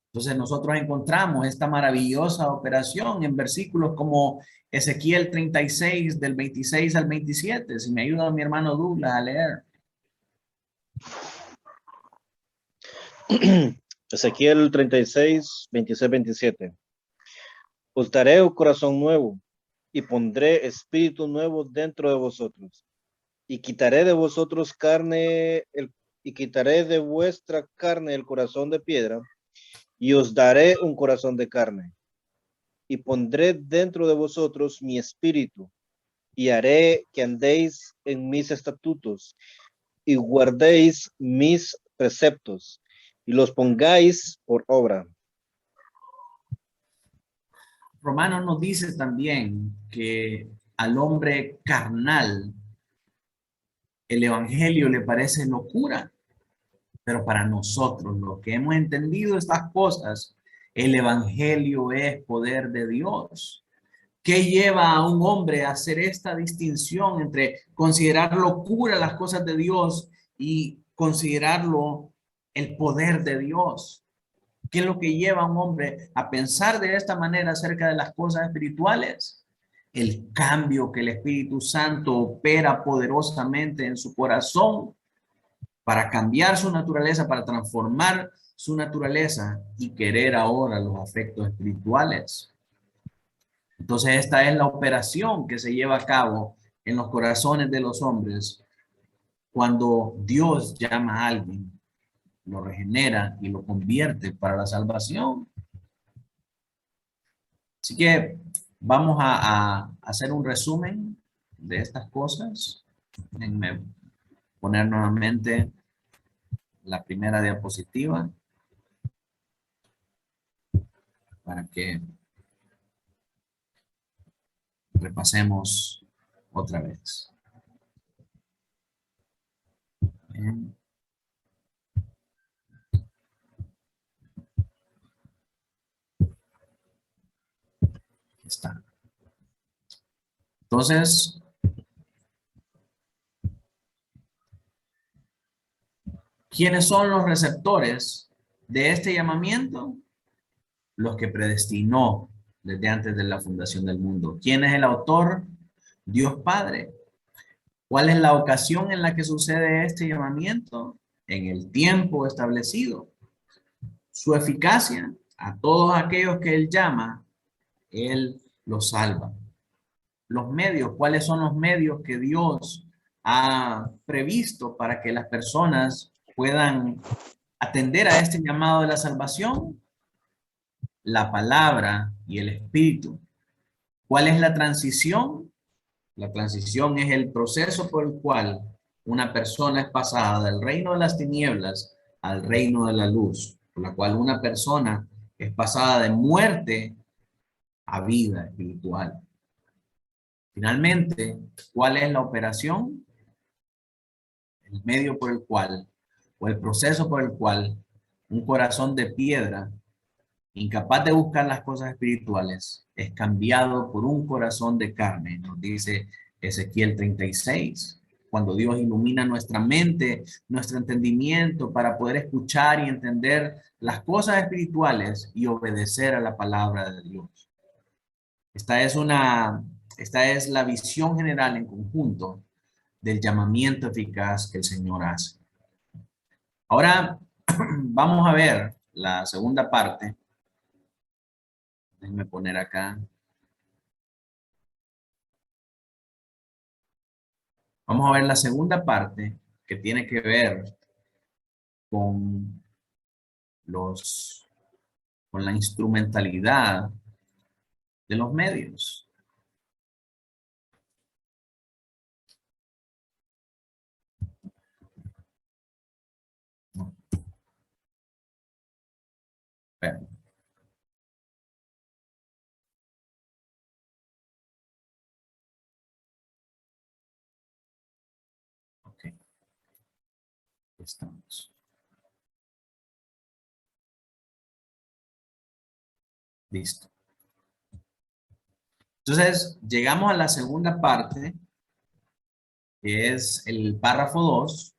Entonces nosotros encontramos esta maravillosa operación en versículos como Ezequiel 36 del 26 al 27. Si me ayuda mi hermano Douglas a leer. Ezequiel 36, 26, 27. Os daré un corazón nuevo y pondré espíritu nuevo dentro de vosotros. Y quitaré de vosotros y quitaré de vuestra carne el corazón de piedra y os daré un corazón de carne. Y pondré dentro de vosotros mi espíritu y haré que andéis en mis estatutos y guardéis mis preceptos y los pongáis por obra. Romanos nos dice también que al hombre carnal el evangelio le parece locura, pero para nosotros, los que hemos entendido estas cosas, el evangelio es poder de Dios. ¿Qué lleva a un hombre a hacer esta distinción entre considerar locura las cosas de Dios y considerarlo el poder de Dios? ¿Qué es lo que lleva a un hombre a pensar de esta manera acerca de las cosas espirituales? El cambio que el Espíritu Santo opera poderosamente en su corazón para cambiar su naturaleza, para transformar su naturaleza y querer ahora los afectos espirituales. Entonces esta es la operación que se lleva a cabo en los corazones de los hombres cuando Dios llama a alguien lo regenera y lo convierte para la salvación. Así que vamos a hacer un resumen de estas cosas. Déjenme poner nuevamente la primera diapositiva para que repasemos otra vez. Bien. Aquí está. Entonces, ¿quiénes son los receptores de este llamamiento? Los que predestinó desde antes de la fundación del mundo. ¿Quién es el autor? Dios Padre. ¿Cuál es la ocasión en la que sucede este llamamiento? En el tiempo establecido. Su eficacia, a todos aquellos que Él llama, Él los salva. Los medios, ¿cuáles son los medios que Dios ha previsto para que las personas puedan atender a este llamado de la salvación? La palabra y el Espíritu. ¿Cuál es la transición? La transición es el proceso por el cual una persona es pasada del reino de las tinieblas al reino de la luz, por la cual una persona es pasada de muerte a vida espiritual. Finalmente, ¿cuál es la operación? El medio por el cual, o el proceso por el cual, un corazón de piedra, incapaz de buscar las cosas espirituales, es cambiado por un corazón de carne, nos dice Ezequiel 36, cuando Dios ilumina nuestra mente, nuestro entendimiento para poder escuchar y entender las cosas espirituales y obedecer a la palabra de Dios. Esta es la visión general en conjunto del llamamiento eficaz que el Señor hace. Ahora vamos a ver la segunda parte. Déjenme poner acá. Vamos a ver la segunda parte que tiene que ver con la instrumentalidad de los medios. Espera. Ok. Estamos. Listo. Entonces, llegamos a la segunda parte, que es el párrafo 2.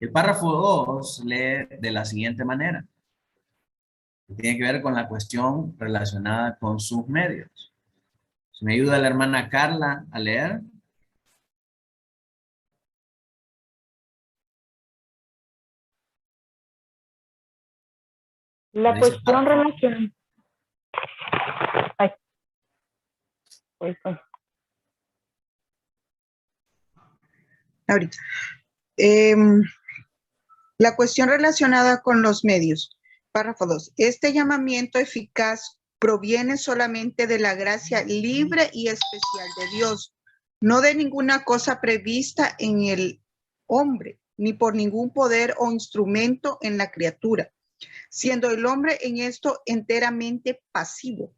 El párrafo 2 lee de la siguiente manera. Tiene que ver con la cuestión relacionada con sus medios. ¿Se me ayuda la hermana Carla a leer? La cuestión relacionada. Ahorita. La cuestión relacionada con los medios. Párrafo 2. Este llamamiento eficaz proviene solamente de la gracia libre y especial de Dios, no de ninguna cosa prevista en el hombre, ni por ningún poder o instrumento en la criatura, siendo el hombre en esto enteramente pasivo,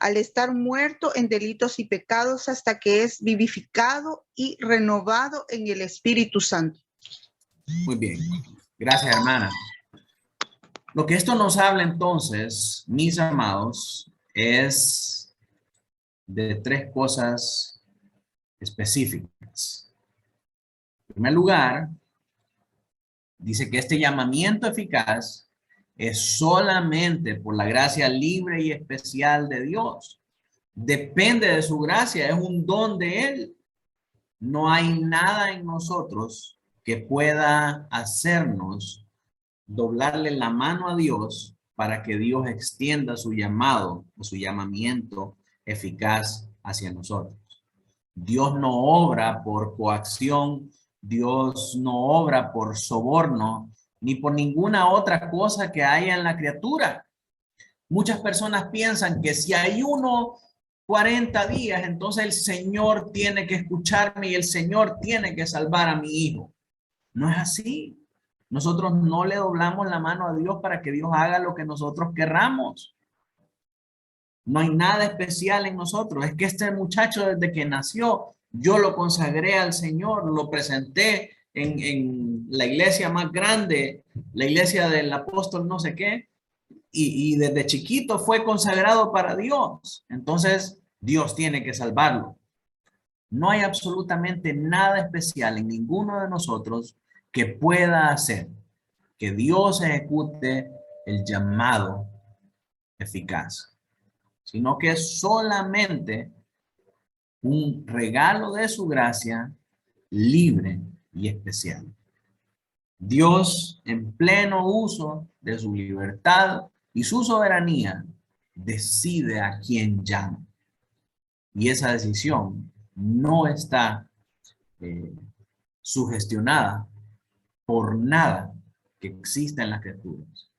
al estar muerto en delitos y pecados hasta que es vivificado y renovado en el Espíritu Santo. Muy bien. Gracias, hermana. Lo que esto nos habla entonces, mis amados, es de tres cosas específicas. En primer lugar, dice que este llamamiento eficaz es solamente por la gracia libre y especial de Dios. Depende de su gracia, es un don de Él. No hay nada en nosotros que pueda hacernos doblarle la mano a Dios para que Dios extienda su llamado o su llamamiento eficaz hacia nosotros. Dios no obra por coacción, Dios no obra por soborno, ni por ninguna otra cosa que haya en la criatura. Muchas personas piensan que si ayuno 40 días, entonces el Señor tiene que escucharme y el Señor tiene que salvar a mi hijo. No es así. Nosotros no le doblamos la mano a Dios para que Dios haga lo que nosotros querramos. No hay nada especial en nosotros. Es que este muchacho desde que nació, yo lo consagré al Señor, lo presenté en la iglesia más grande, la iglesia del apóstol no sé qué, y desde chiquito fue consagrado para Dios. Entonces, Dios tiene que salvarlo. No hay absolutamente nada especial en ninguno de nosotros que pueda hacer que Dios ejecute el llamado eficaz, sino que es solamente un regalo de su gracia libre y especial. Dios, en pleno uso de su libertad y su soberanía, decide a quién llama. Y esa decisión no está sugestionada por nada que exista en las escrituras.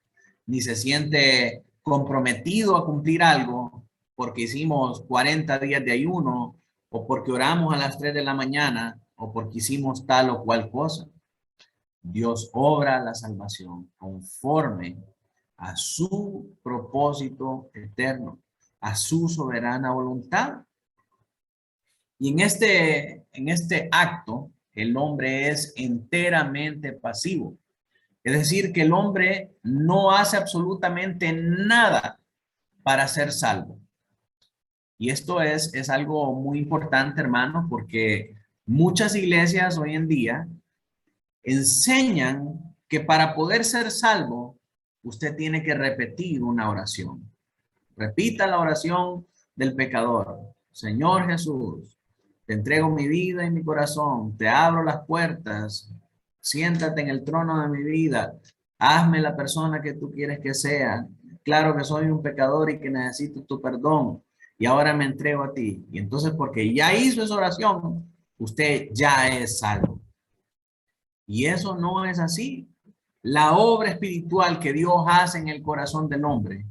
Ni se siente comprometido a cumplir algo porque hicimos 40 días de ayuno, o porque oramos a las 3 de la mañana, o porque hicimos tal o cual cosa. Dios obra la salvación conforme a su propósito eterno, a su soberana voluntad. Y en este acto, el hombre es enteramente pasivo. Es decir, que el hombre no hace absolutamente nada para ser salvo. Y esto es algo muy importante, hermano, porque muchas iglesias hoy en día enseñan que para poder ser salvo, usted tiene que repetir una oración. Repita la oración del pecador. Señor Jesús, te entrego mi vida y mi corazón, te abro las puertas, siéntate en el trono de mi vida, hazme la persona que tú quieres que sea. Claro que soy un pecador y que necesito tu perdón, y ahora me entrego a ti. Y entonces, porque ya hizo esa oración, usted ya es salvo. Y eso no es así. La obra espiritual que Dios hace en el corazón del hombre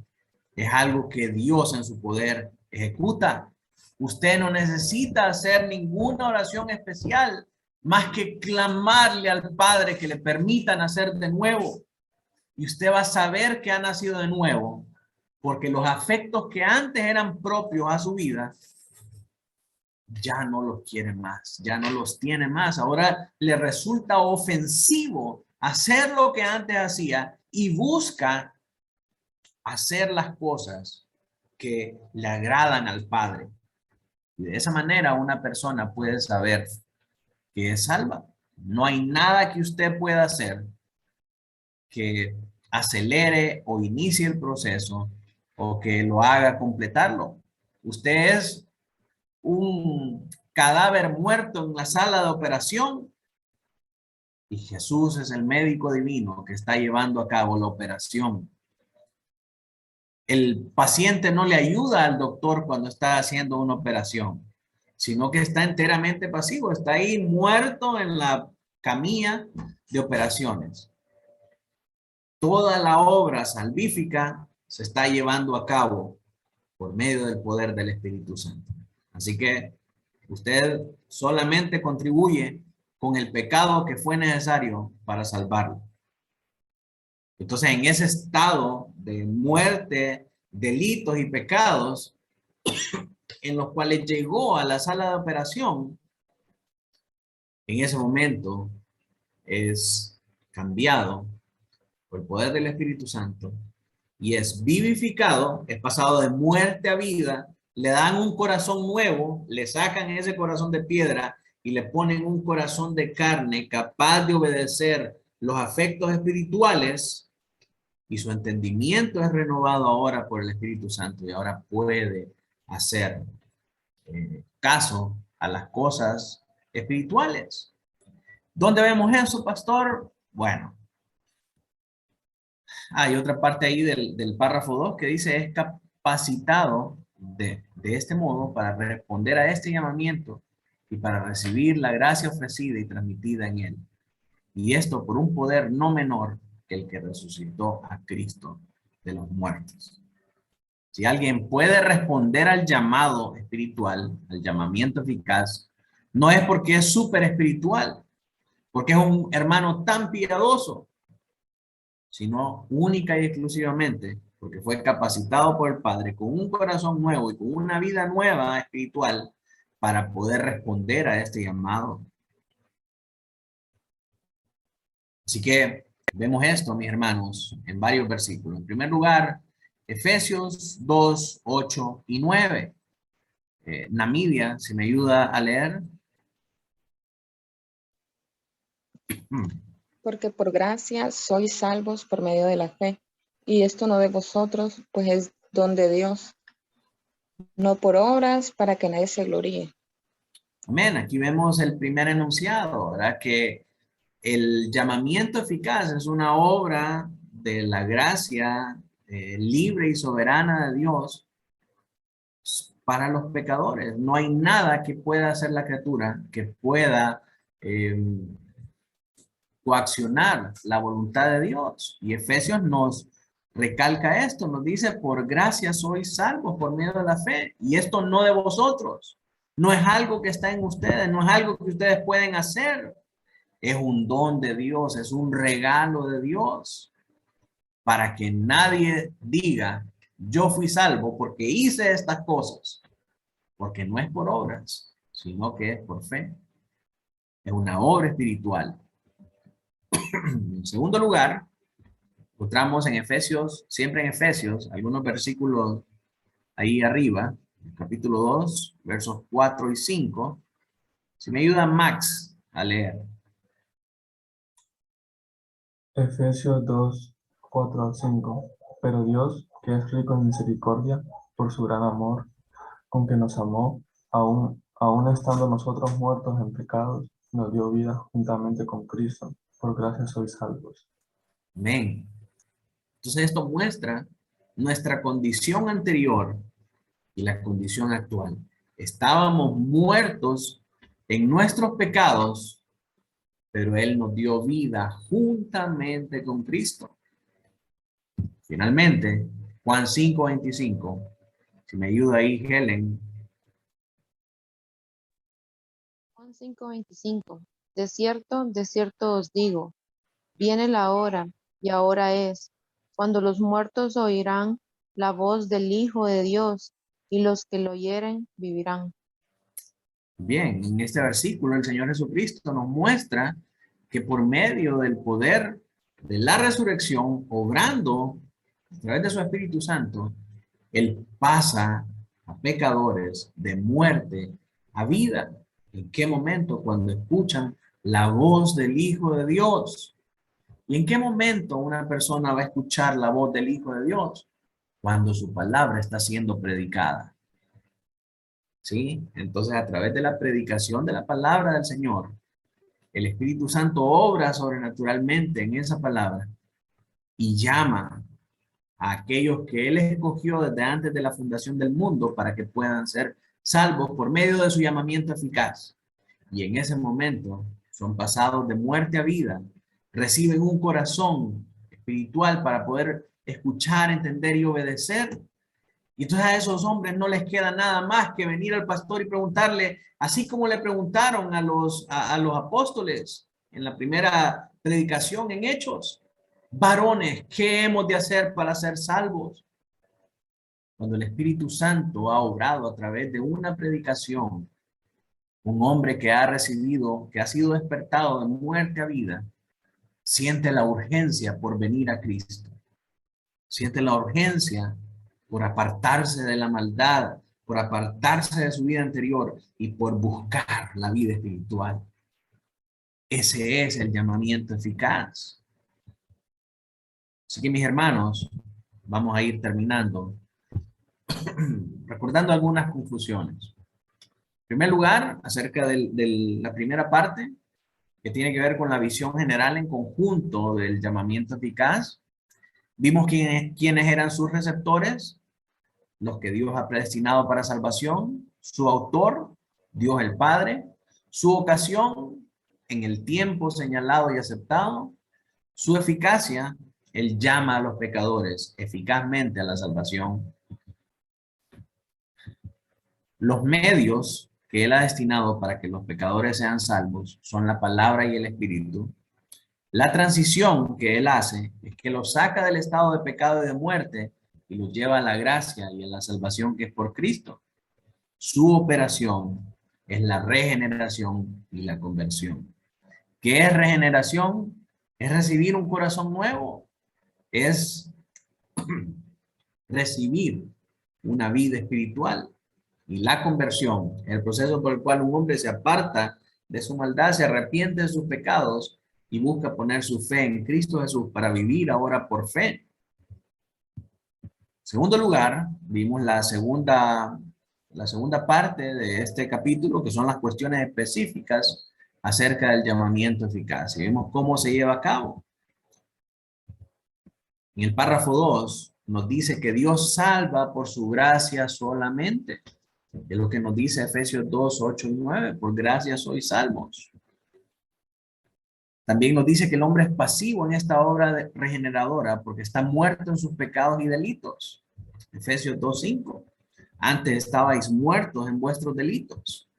es algo que Dios en su poder ejecuta. Usted no necesita hacer ninguna oración especial más que clamarle al Padre que le permita nacer de nuevo. Y usted va a saber que ha nacido de nuevo, porque los afectos que antes eran propios a su vida, ya no los quiere más, ya no los tiene más. Ahora le resulta ofensivo hacer lo que antes hacía y busca hacer las cosas que le agradan al Padre. Y de esa manera una persona puede saber que es salva. No hay nada que usted pueda hacer que acelere o inicie el proceso o que lo haga completarlo. Usted es un cadáver muerto en la sala de operación y Jesús es el médico divino que está llevando a cabo la operación. El paciente no le ayuda al doctor cuando está haciendo una operación, sino que está enteramente pasivo, está ahí muerto en la camilla de operaciones. Toda la obra salvífica se está llevando a cabo por medio del poder del Espíritu Santo. Así que usted solamente contribuye con el pecado que fue necesario para salvarlo. Entonces, en ese estado de muerte, delitos y pecados en los cuales llegó a la sala de operación, en ese momento es cambiado por el poder del Espíritu Santo y es vivificado, es pasado de muerte a vida, le dan un corazón nuevo, le sacan ese corazón de piedra y le ponen un corazón de carne capaz de obedecer los afectos espirituales, y su entendimiento es renovado ahora por el Espíritu Santo y ahora puede hacer caso a las cosas espirituales. ¿Dónde vemos eso, pastor? Bueno, hay otra parte ahí del párrafo 2 que dice: es capacitado de este modo para responder a este llamamiento y para recibir la gracia ofrecida y transmitida en él. Y esto por un poder no menor que el que resucitó a Cristo de los muertos. Si alguien puede responder al llamado espiritual, al llamamiento eficaz, no es porque es súper espiritual, porque es un hermano tan piadoso, sino única y exclusivamente porque fue capacitado por el Padre con un corazón nuevo y con una vida nueva espiritual para poder responder a este llamado. Así que vemos esto, mis hermanos, en varios versículos. En primer lugar, Efesios 2, 8 y 9. Namibia, si me ayuda a leer. Porque por gracia sois salvos por medio de la fe, y esto no de vosotros, pues es don de Dios, no por obras para que nadie se gloríe. Amén. Aquí vemos el primer enunciado, ¿verdad? Que el llamamiento eficaz es una obra de la gracia libre y soberana de Dios para los pecadores. No hay nada que pueda hacer la criatura que pueda coaccionar la voluntad de Dios. Y Efesios nos recalca esto, nos dice, por gracia sois salvos por medio de la fe. Y esto no de vosotros. No es algo que está en ustedes, no es algo que ustedes pueden hacer. Es un don de Dios, es un regalo de Dios. Para que nadie diga, yo fui salvo porque hice estas cosas. Porque no es por obras, sino que es por fe. Es una obra espiritual. En segundo lugar, encontramos en Efesios, siempre en Efesios, algunos versículos ahí arriba, capítulo 2, versos 4 y 5. Si me ayuda Max a leer. Efesios 2, 4 al 5. Pero Dios, que es rico en misericordia, por su gran amor, con que nos amó, aún estando nosotros muertos en pecados, nos dio vida juntamente con Cristo. Por gracia sois salvos. Amén. Entonces esto muestra nuestra condición anterior y la condición actual. Estábamos muertos en nuestros pecados, pero Él nos dio vida juntamente con Cristo. Finalmente, Juan 5:25. Si me ayuda ahí, Helen. Juan 5:25. De cierto os digo, viene la hora, y ahora es, cuando los muertos oirán la voz del Hijo de Dios, y los que lo oyeren vivirán. Bien, en este versículo el Señor Jesucristo nos muestra que por medio del poder de la resurrección, obrando a través de su Espíritu Santo, Él pasa a pecadores de muerte a vida. ¿En qué momento? Cuando escuchan la voz del Hijo de Dios. ¿Y en qué momento una persona va a escuchar la voz del Hijo de Dios? Cuando su palabra está siendo predicada. ¿Sí? Entonces, a través de la predicación de la palabra del Señor, el Espíritu Santo obra sobrenaturalmente en esa palabra y llama a aquellos que Él escogió desde antes de la fundación del mundo para que puedan ser salvos por medio de su llamamiento eficaz. Y en ese momento son pasados de muerte a vida, reciben un corazón espiritual para poder escuchar, entender y obedecer. Y entonces a esos hombres no les queda nada más que venir al pastor y preguntarle, así como le preguntaron a los apóstoles en la primera predicación en Hechos, varones, ¿qué hemos de hacer para ser salvos? Cuando el Espíritu Santo ha obrado a través de una predicación, un hombre que ha recibido, que ha sido despertado de muerte a vida, siente la urgencia por venir a Cristo. Siente la urgencia por apartarse de la maldad, por apartarse de su vida anterior y por buscar la vida espiritual. Ese es el llamamiento eficaz. Así que mis hermanos, vamos a ir terminando, recordando algunas conclusiones. En primer lugar, acerca de la primera parte, que tiene que ver con la visión general en conjunto del llamamiento eficaz. Vimos quiénes eran sus receptores, los que Dios ha predestinado para salvación, su autor, Dios el Padre, su ocasión en el tiempo señalado y aceptado, Su eficacia, Él llama a los pecadores eficazmente a la salvación. Los medios que Él ha destinado para que los pecadores sean salvos son la palabra y el Espíritu. La transición que Él hace es que los saca del estado de pecado y de muerte y los lleva a la gracia y a la salvación que es por Cristo. Su operación es la regeneración y la conversión. ¿Qué es regeneración? Es recibir un corazón nuevo. Es recibir una vida espiritual. Y la conversión, el proceso por el cual un hombre se aparta de su maldad, se arrepiente de sus pecados y busca poner su fe en Cristo Jesús para vivir ahora por fe. En segundo lugar, vimos la segunda parte de este capítulo, que son las cuestiones específicas acerca del llamamiento eficaz. Y vimos cómo se lleva a cabo. En el párrafo 2 nos dice que Dios salva por su gracia solamente. Es lo que nos dice Efesios 2, 8 y 9. Por gracia sois salvos. También nos dice que el hombre es pasivo en esta obra regeneradora porque está muerto en sus pecados y delitos. Efesios 2, 5. Antes estabais muertos en vuestros delitos,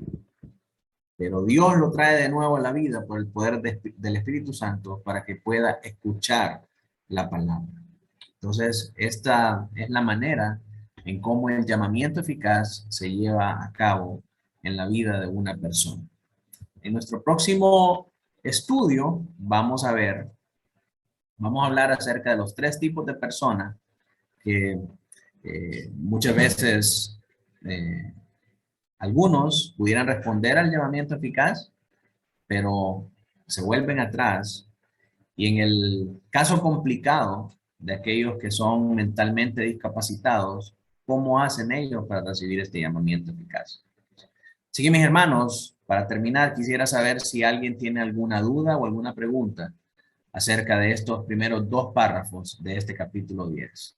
pero Dios lo trae de nuevo a la vida por el poder del Espíritu Santo para que pueda escuchar la palabra. Entonces, esta es la manera en cómo el llamamiento eficaz se lleva a cabo en la vida de una persona. En nuestro próximo estudio vamos a hablar acerca de los 3 tipos de personas que muchas veces algunos pudieran responder al llamamiento eficaz, pero se vuelven atrás. Y en el caso complicado de aquellos que son mentalmente discapacitados, ¿cómo hacen ellos para recibir este llamamiento eficaz? Así que, mis hermanos, para terminar, quisiera saber si alguien tiene alguna duda o alguna pregunta acerca de estos primeros 2 párrafos de este capítulo 10.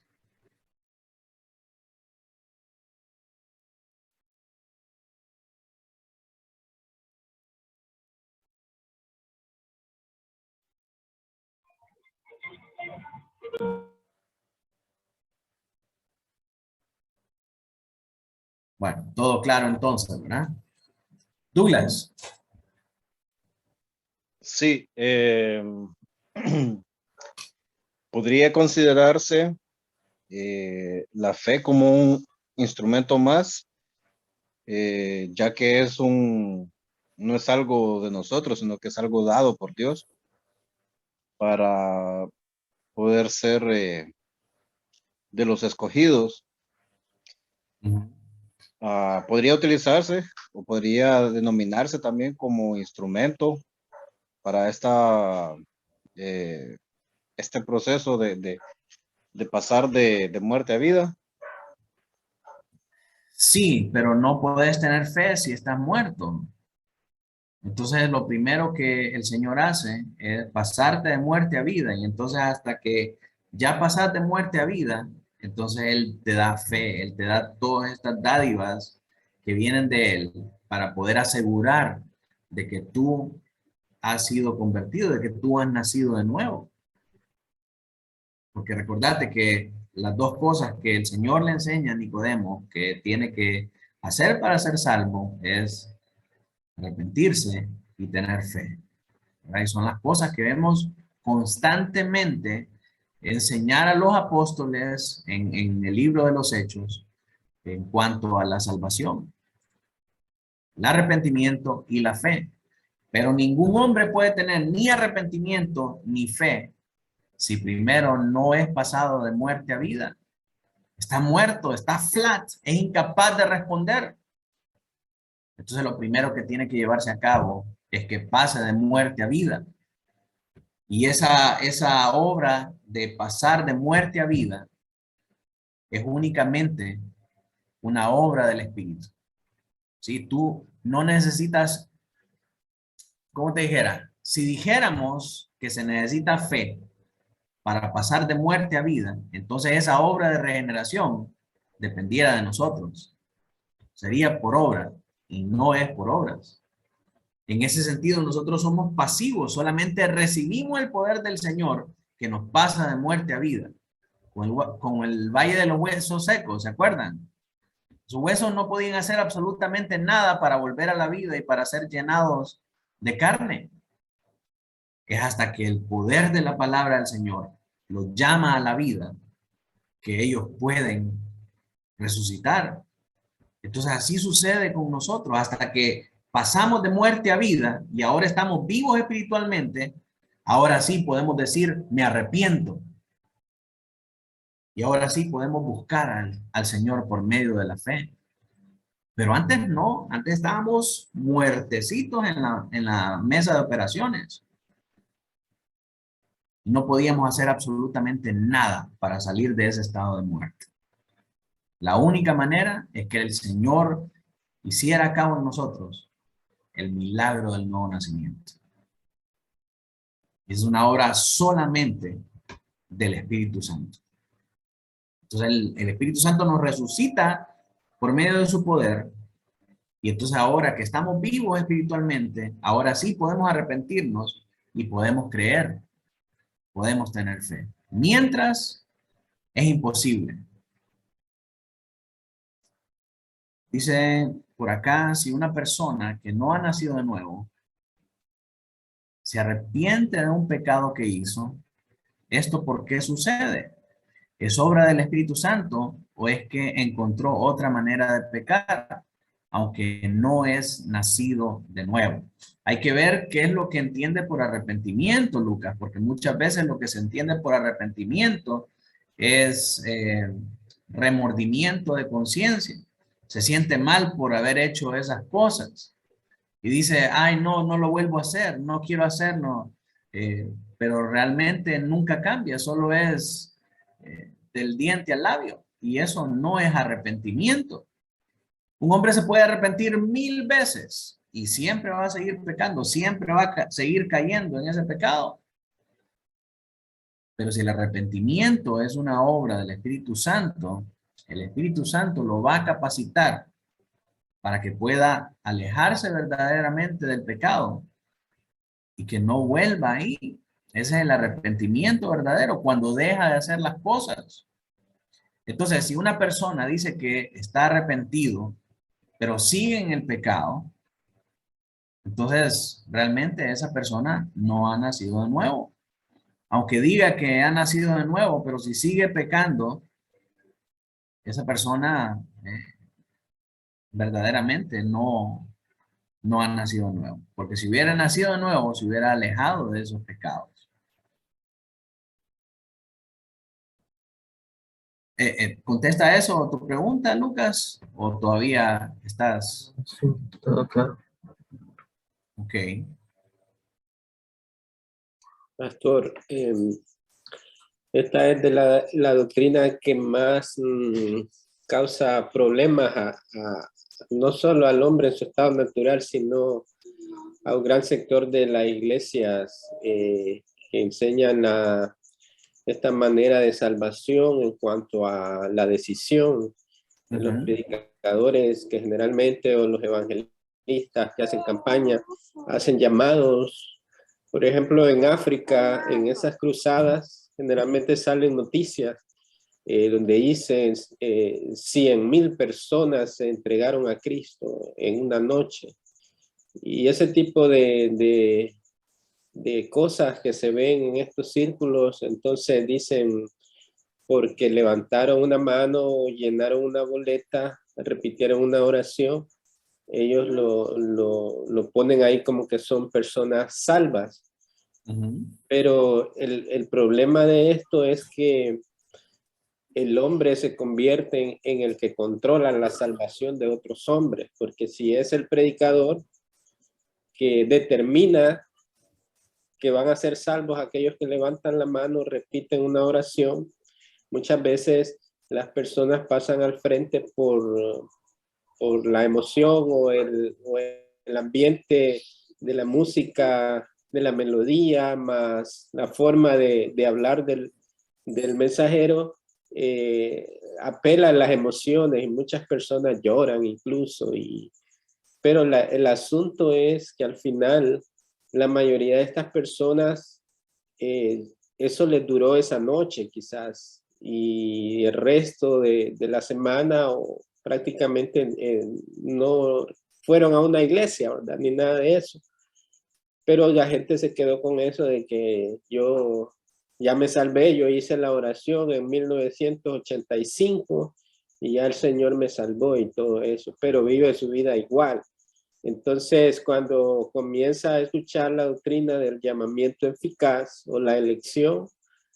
Bueno, todo claro entonces, ¿verdad? Douglas. Sí, podría considerarse la fe como un instrumento más, ya que no es algo de nosotros, sino que es algo dado por Dios para poder ser de los escogidos. Podría utilizarse o podría denominarse también como instrumento para este proceso de pasar de muerte a vida. Sí, pero no puedes tener fe si estás muerto. Entonces, lo primero que el Señor hace es pasarte de muerte a vida. Y entonces, hasta que ya pasaste de muerte a vida, entonces Él te da fe, Él te da todas estas dádivas que vienen de Él para poder asegurar de que tú has sido convertido, de que tú has nacido de nuevo. Porque recordate que las 2 cosas que el Señor le enseña a Nicodemo que tiene que hacer para ser salvo es arrepentirse y tener fe. ¿Verdad? Y son las cosas que vemos constantemente enseñar a los apóstoles en el libro de los Hechos en cuanto a la salvación. El arrepentimiento y la fe. Pero ningún hombre puede tener ni arrepentimiento ni fe si primero no es pasado de muerte a vida. Está muerto, está flat, es incapaz de responder. Entonces lo primero que tiene que llevarse a cabo es que pase de muerte a vida. Y esa obra de pasar de muerte a vida es únicamente una obra del Espíritu. ¿Sí? Tú no necesitas, ¿cómo te dijera? Si dijéramos que se necesita fe para pasar de muerte a vida, entonces esa obra de regeneración dependiera de nosotros. Sería por obra y no es por obras. En ese sentido, nosotros somos pasivos, solamente recibimos el poder del Señor que nos pasa de muerte a vida. Con el valle de los huesos secos, ¿se acuerdan? Sus huesos no podían hacer absolutamente nada para volver a la vida y para ser llenados de carne. Es hasta que el poder de la palabra del Señor los llama a la vida que ellos pueden resucitar. Entonces así sucede con nosotros hasta que pasamos de muerte a vida y ahora estamos vivos espiritualmente. Ahora sí podemos decir, me arrepiento. Y ahora sí podemos buscar al Señor por medio de la fe. Pero antes no, antes estábamos muertecitos en la mesa de operaciones. No podíamos hacer absolutamente nada para salir de ese estado de muerte. La única manera es que el Señor hiciera a cabo en nosotros el milagro del nuevo nacimiento. Es una obra solamente del Espíritu Santo. Entonces el Espíritu Santo nos resucita por medio de su poder. Y entonces ahora que estamos vivos espiritualmente, ahora sí podemos arrepentirnos y podemos creer. Podemos tener fe. Mientras, es imposible. Dice por acá, si una persona que no ha nacido de nuevo se arrepiente de un pecado que hizo, ¿esto por qué sucede? ¿Es obra del Espíritu Santo o es que encontró otra manera de pecar, aunque no es nacido de nuevo? Hay que ver qué es lo que entiende por arrepentimiento, Lucas, porque muchas veces lo que se entiende por arrepentimiento es remordimiento de conciencia. Se siente mal por haber hecho esas cosas y dice, ay, no lo vuelvo a hacer, no quiero hacerlo, pero realmente nunca cambia, solo es del diente al labio, y eso no es arrepentimiento. Un hombre se puede arrepentir 1000 veces y siempre va a seguir pecando, siempre va a seguir cayendo en ese pecado. Pero si el arrepentimiento es una obra del Espíritu Santo, el Espíritu Santo lo va a capacitar para que pueda alejarse verdaderamente del pecado y que no vuelva ahí. Ese es el arrepentimiento verdadero, cuando deja de hacer las cosas. Entonces, si una persona dice que está arrepentido, pero sigue en el pecado, entonces realmente esa persona no ha nacido de nuevo. Aunque diga que ha nacido de nuevo, pero si sigue pecando, esa persona verdaderamente no ha nacido de nuevo. Porque si hubiera nacido de nuevo, se hubiera alejado de esos pecados. ¿Contesta eso tu pregunta, Lucas? ¿O todavía estás? Sí, todo claro. Ok. Pastor, esta es de la doctrina que más causa problemas no solo al hombre en su estado natural, sino a un gran sector de las iglesias que enseñan esta manera de salvación en cuanto a la decisión de los predicadores que generalmente, o los evangelistas que hacen campaña, hacen llamados. Por ejemplo, en África, en esas cruzadas, generalmente salen noticias donde dicen 100,000 personas se entregaron a Cristo en una noche. Y ese tipo de cosas que se ven en estos círculos, entonces dicen, porque levantaron una mano, llenaron una boleta, repitieron una oración, ellos lo ponen ahí como que son personas salvas. Pero el problema de esto es que el hombre se convierte en el que controla la salvación de otros hombres, porque si es el predicador que determina que van a ser salvos aquellos que levantan la mano, repiten una oración, muchas veces las personas pasan al frente por la emoción o el ambiente de la música, de la melodía, más la forma de hablar del mensajero, apela a las emociones y muchas personas lloran incluso y Pero el asunto es que al final la mayoría de estas personas, eso les duró esa noche quizás, y el resto de la semana o prácticamente no fueron a una iglesia, ¿verdad? Ni nada de eso. Pero la gente se quedó con eso de que yo ya me salvé, yo hice la oración en 1985 y ya el Señor me salvó y todo eso, pero vive su vida igual. Entonces, cuando comienza a escuchar la doctrina del llamamiento eficaz o la elección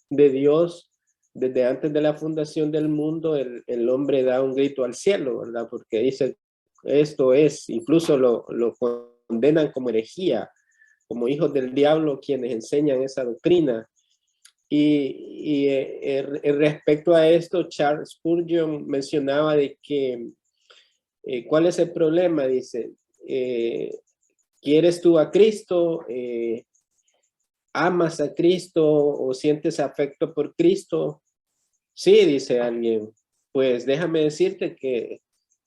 de Dios, desde antes de la fundación del mundo, el hombre da un grito al cielo, ¿verdad? Porque dice, esto es, incluso lo condenan como herejía, como hijos del diablo quienes enseñan esa doctrina. Y respecto a esto, Charles Spurgeon mencionaba de que, ¿cuál es el problema? Dice, ¿quieres tú a Cristo? ¿Amas a Cristo o sientes afecto por Cristo? Sí, dice alguien. Pues déjame decirte que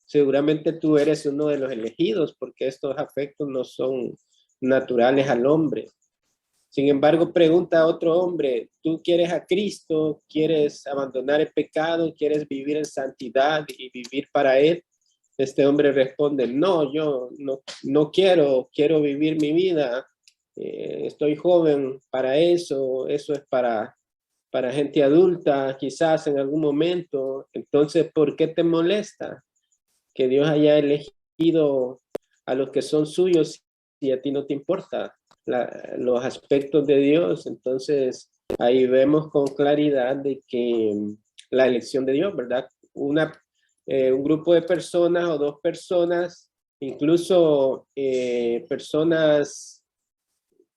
seguramente tú eres uno de los elegidos porque estos afectos no son naturales al hombre. Sin embargo, pregunta a otro hombre, ¿tú quieres a Cristo? ¿Quieres abandonar el pecado? ¿Quieres vivir en santidad y vivir para Él? Este hombre responde, no, yo no quiero vivir mi vida. Estoy joven para eso es para gente adulta, quizás en algún momento. Entonces, ¿por qué te molesta que Dios haya elegido a los que son suyos y a ti no te importa los aspectos de Dios? Entonces, ahí vemos con claridad de que la elección de Dios, ¿verdad? Un grupo de personas o dos personas, incluso personas,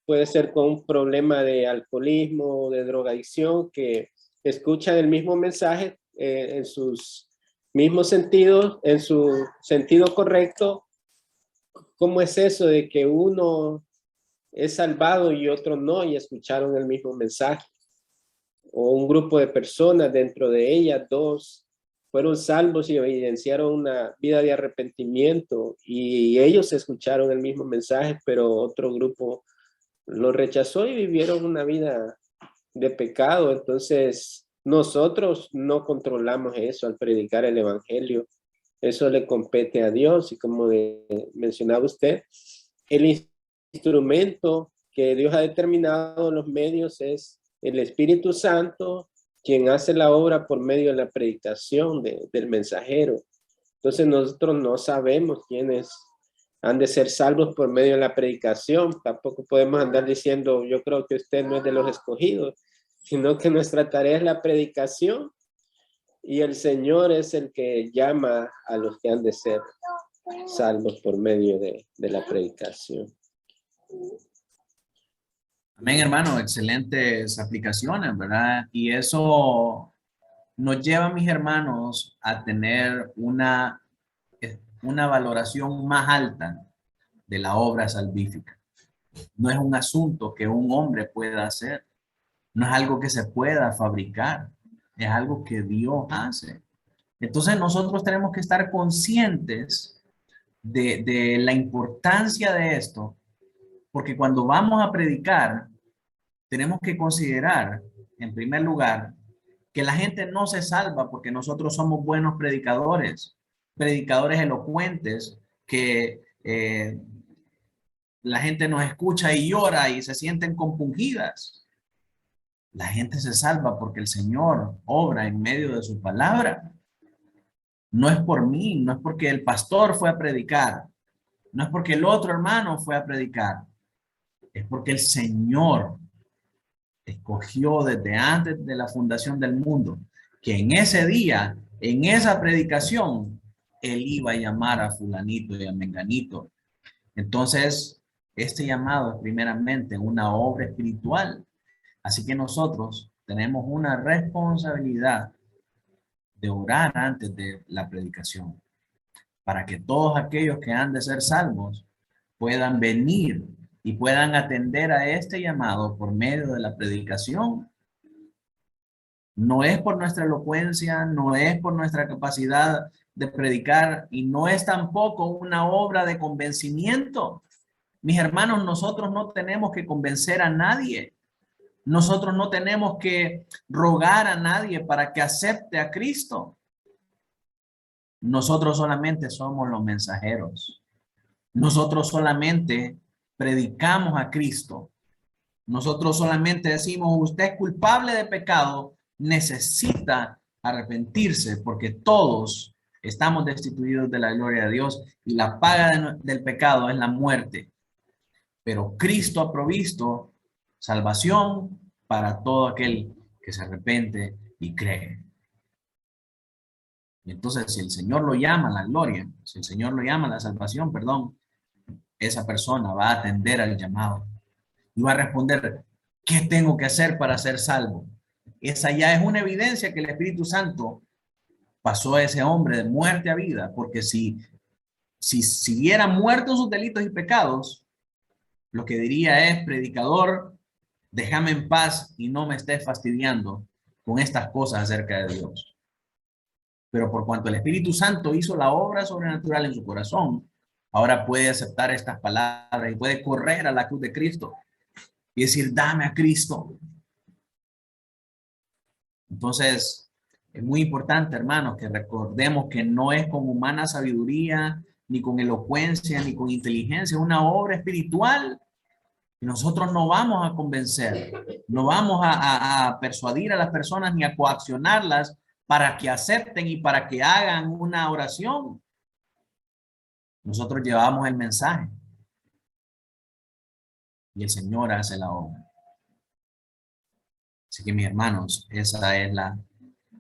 puede ser con un problema de alcoholismo, de drogadicción, que escuchan el mismo mensaje en sus mismos sentidos, en su sentido correcto. ¿Cómo es eso de que uno es salvado y otro no, y escucharon el mismo mensaje? O un grupo de personas, dentro de ellas dos fueron salvos y evidenciaron una vida de arrepentimiento y ellos escucharon el mismo mensaje, pero otro grupo lo rechazó y vivieron una vida de pecado. Entonces, nosotros no controlamos eso al predicar el evangelio. Eso le compete a Dios, y como mencionaba usted, el instrumento que Dios ha determinado en los medios es el Espíritu Santo, quien hace la obra por medio de la predicación del mensajero. Entonces nosotros no sabemos quiénes han de ser salvos por medio de la predicación. Tampoco podemos andar diciendo, yo creo que usted no es de los escogidos, sino que nuestra tarea es la predicación y el Señor es el que llama a los que han de ser salvos por medio de la predicación. Amén, hermano. Excelentes aplicaciones, ¿verdad? Y eso nos lleva, mis hermanos, a tener una valoración más alta de la obra salvífica. No es un asunto que un hombre pueda hacer. No es algo que se pueda fabricar. Es algo que Dios hace. Entonces nosotros tenemos que estar conscientes de la importancia de esto, porque cuando vamos a predicar, tenemos que considerar, en primer lugar, que la gente no se salva porque nosotros somos buenos predicadores elocuentes, que la gente nos escucha y llora y se sienten compungidas. La gente se salva porque el Señor obra en medio de su palabra. No es por mí, no es porque el pastor fue a predicar, no es porque el otro hermano fue a predicar, es porque el Señor escogió desde antes de la fundación del mundo que en ese día, en esa predicación, Él iba a llamar a fulanito y a menganito. Entonces, este llamado es primeramente una obra espiritual. Así que nosotros tenemos una responsabilidad de orar antes de la predicación, para que todos aquellos que han de ser salvos puedan venir y puedan atender a este llamado por medio de la predicación. No es por nuestra elocuencia, no es por nuestra capacidad de predicar y no es tampoco una obra de convencimiento. Mis hermanos, nosotros no tenemos que convencer a nadie. Nosotros no tenemos que rogar a nadie para que acepte a Cristo. Nosotros solamente somos los mensajeros. Nosotros solamente predicamos a Cristo. Nosotros solamente decimos, usted es culpable de pecado, necesita arrepentirse porque todos estamos destituidos de la gloria de Dios y la paga del pecado es la muerte. Pero Cristo ha provisto salvación para todo aquel que se arrepiente y cree. Y entonces, si el Señor lo llama a la gloria, si el Señor lo llama a la salvación, perdón, esa persona va a atender al llamado y va a responder, ¿qué tengo que hacer para ser salvo? Esa ya es una evidencia que el Espíritu Santo pasó a ese hombre de muerte a vida, porque si hubiera muerto en sus delitos y pecados, lo que diría es, predicador, déjame en paz y no me estés fastidiando con estas cosas acerca de Dios. Pero por cuanto el Espíritu Santo hizo la obra sobrenatural en su corazón, ahora puede aceptar estas palabras y puede correr a la cruz de Cristo y decir, dame a Cristo. Entonces, es muy importante, hermanos, que recordemos que no es con humana sabiduría, ni con elocuencia, ni con inteligencia, es una obra espiritual. Y nosotros no vamos a convencer, no vamos a persuadir a las personas ni a coaccionarlas para que acepten y para que hagan una oración. Nosotros llevamos el mensaje y el Señor hace la obra. Así que mis hermanos, esa es la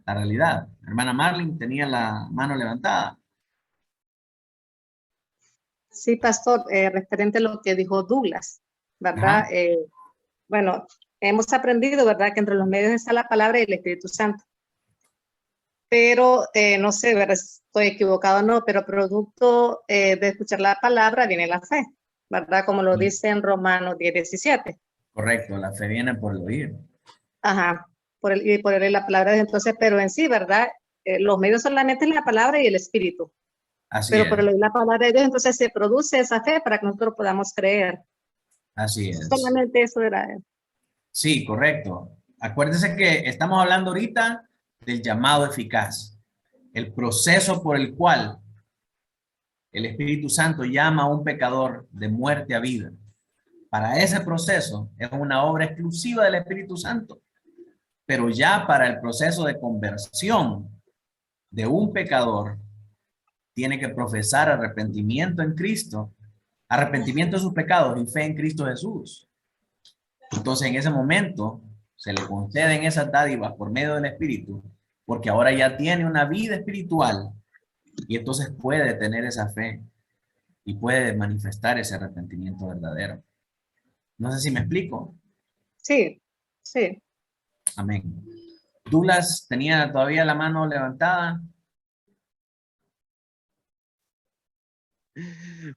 realidad. Hermana Marlene tenía la mano levantada. Sí, pastor, referente a lo que dijo Douglas, ¿verdad? Bueno, hemos aprendido, ¿verdad? Que entre los medios está la palabra y el Espíritu Santo. Pero no sé, ¿verdad? Estoy equivocado o no, pero producto de escuchar la palabra viene la fe, ¿verdad? Como lo dice en Romanos 10:17. Correcto, la fe viene por el oír. Ajá, por el la palabra de entonces, pero en sí, ¿verdad? Los medios solamente es la palabra y el Espíritu. Así pero es. por el oír la palabra de Dios, entonces se produce esa fe para que nosotros podamos creer. Así es. Solamente eso era. Sí, correcto. Acuérdense que estamos hablando ahorita del llamado eficaz, el proceso por el cual el Espíritu Santo llama a un pecador de muerte a vida. Para ese proceso es una obra exclusiva del Espíritu Santo, pero ya para el proceso de conversión de un pecador, tiene que profesar arrepentimiento en Cristo, arrepentimiento de sus pecados y fe en Cristo Jesús. Entonces, en ese momento, se le conceden esas dádivas por medio del Espíritu, porque ahora ya tiene una vida espiritual y entonces puede tener esa fe y puede manifestar ese arrepentimiento verdadero. No sé si me explico. Sí, sí. Amén. Douglas tenía todavía la mano levantada.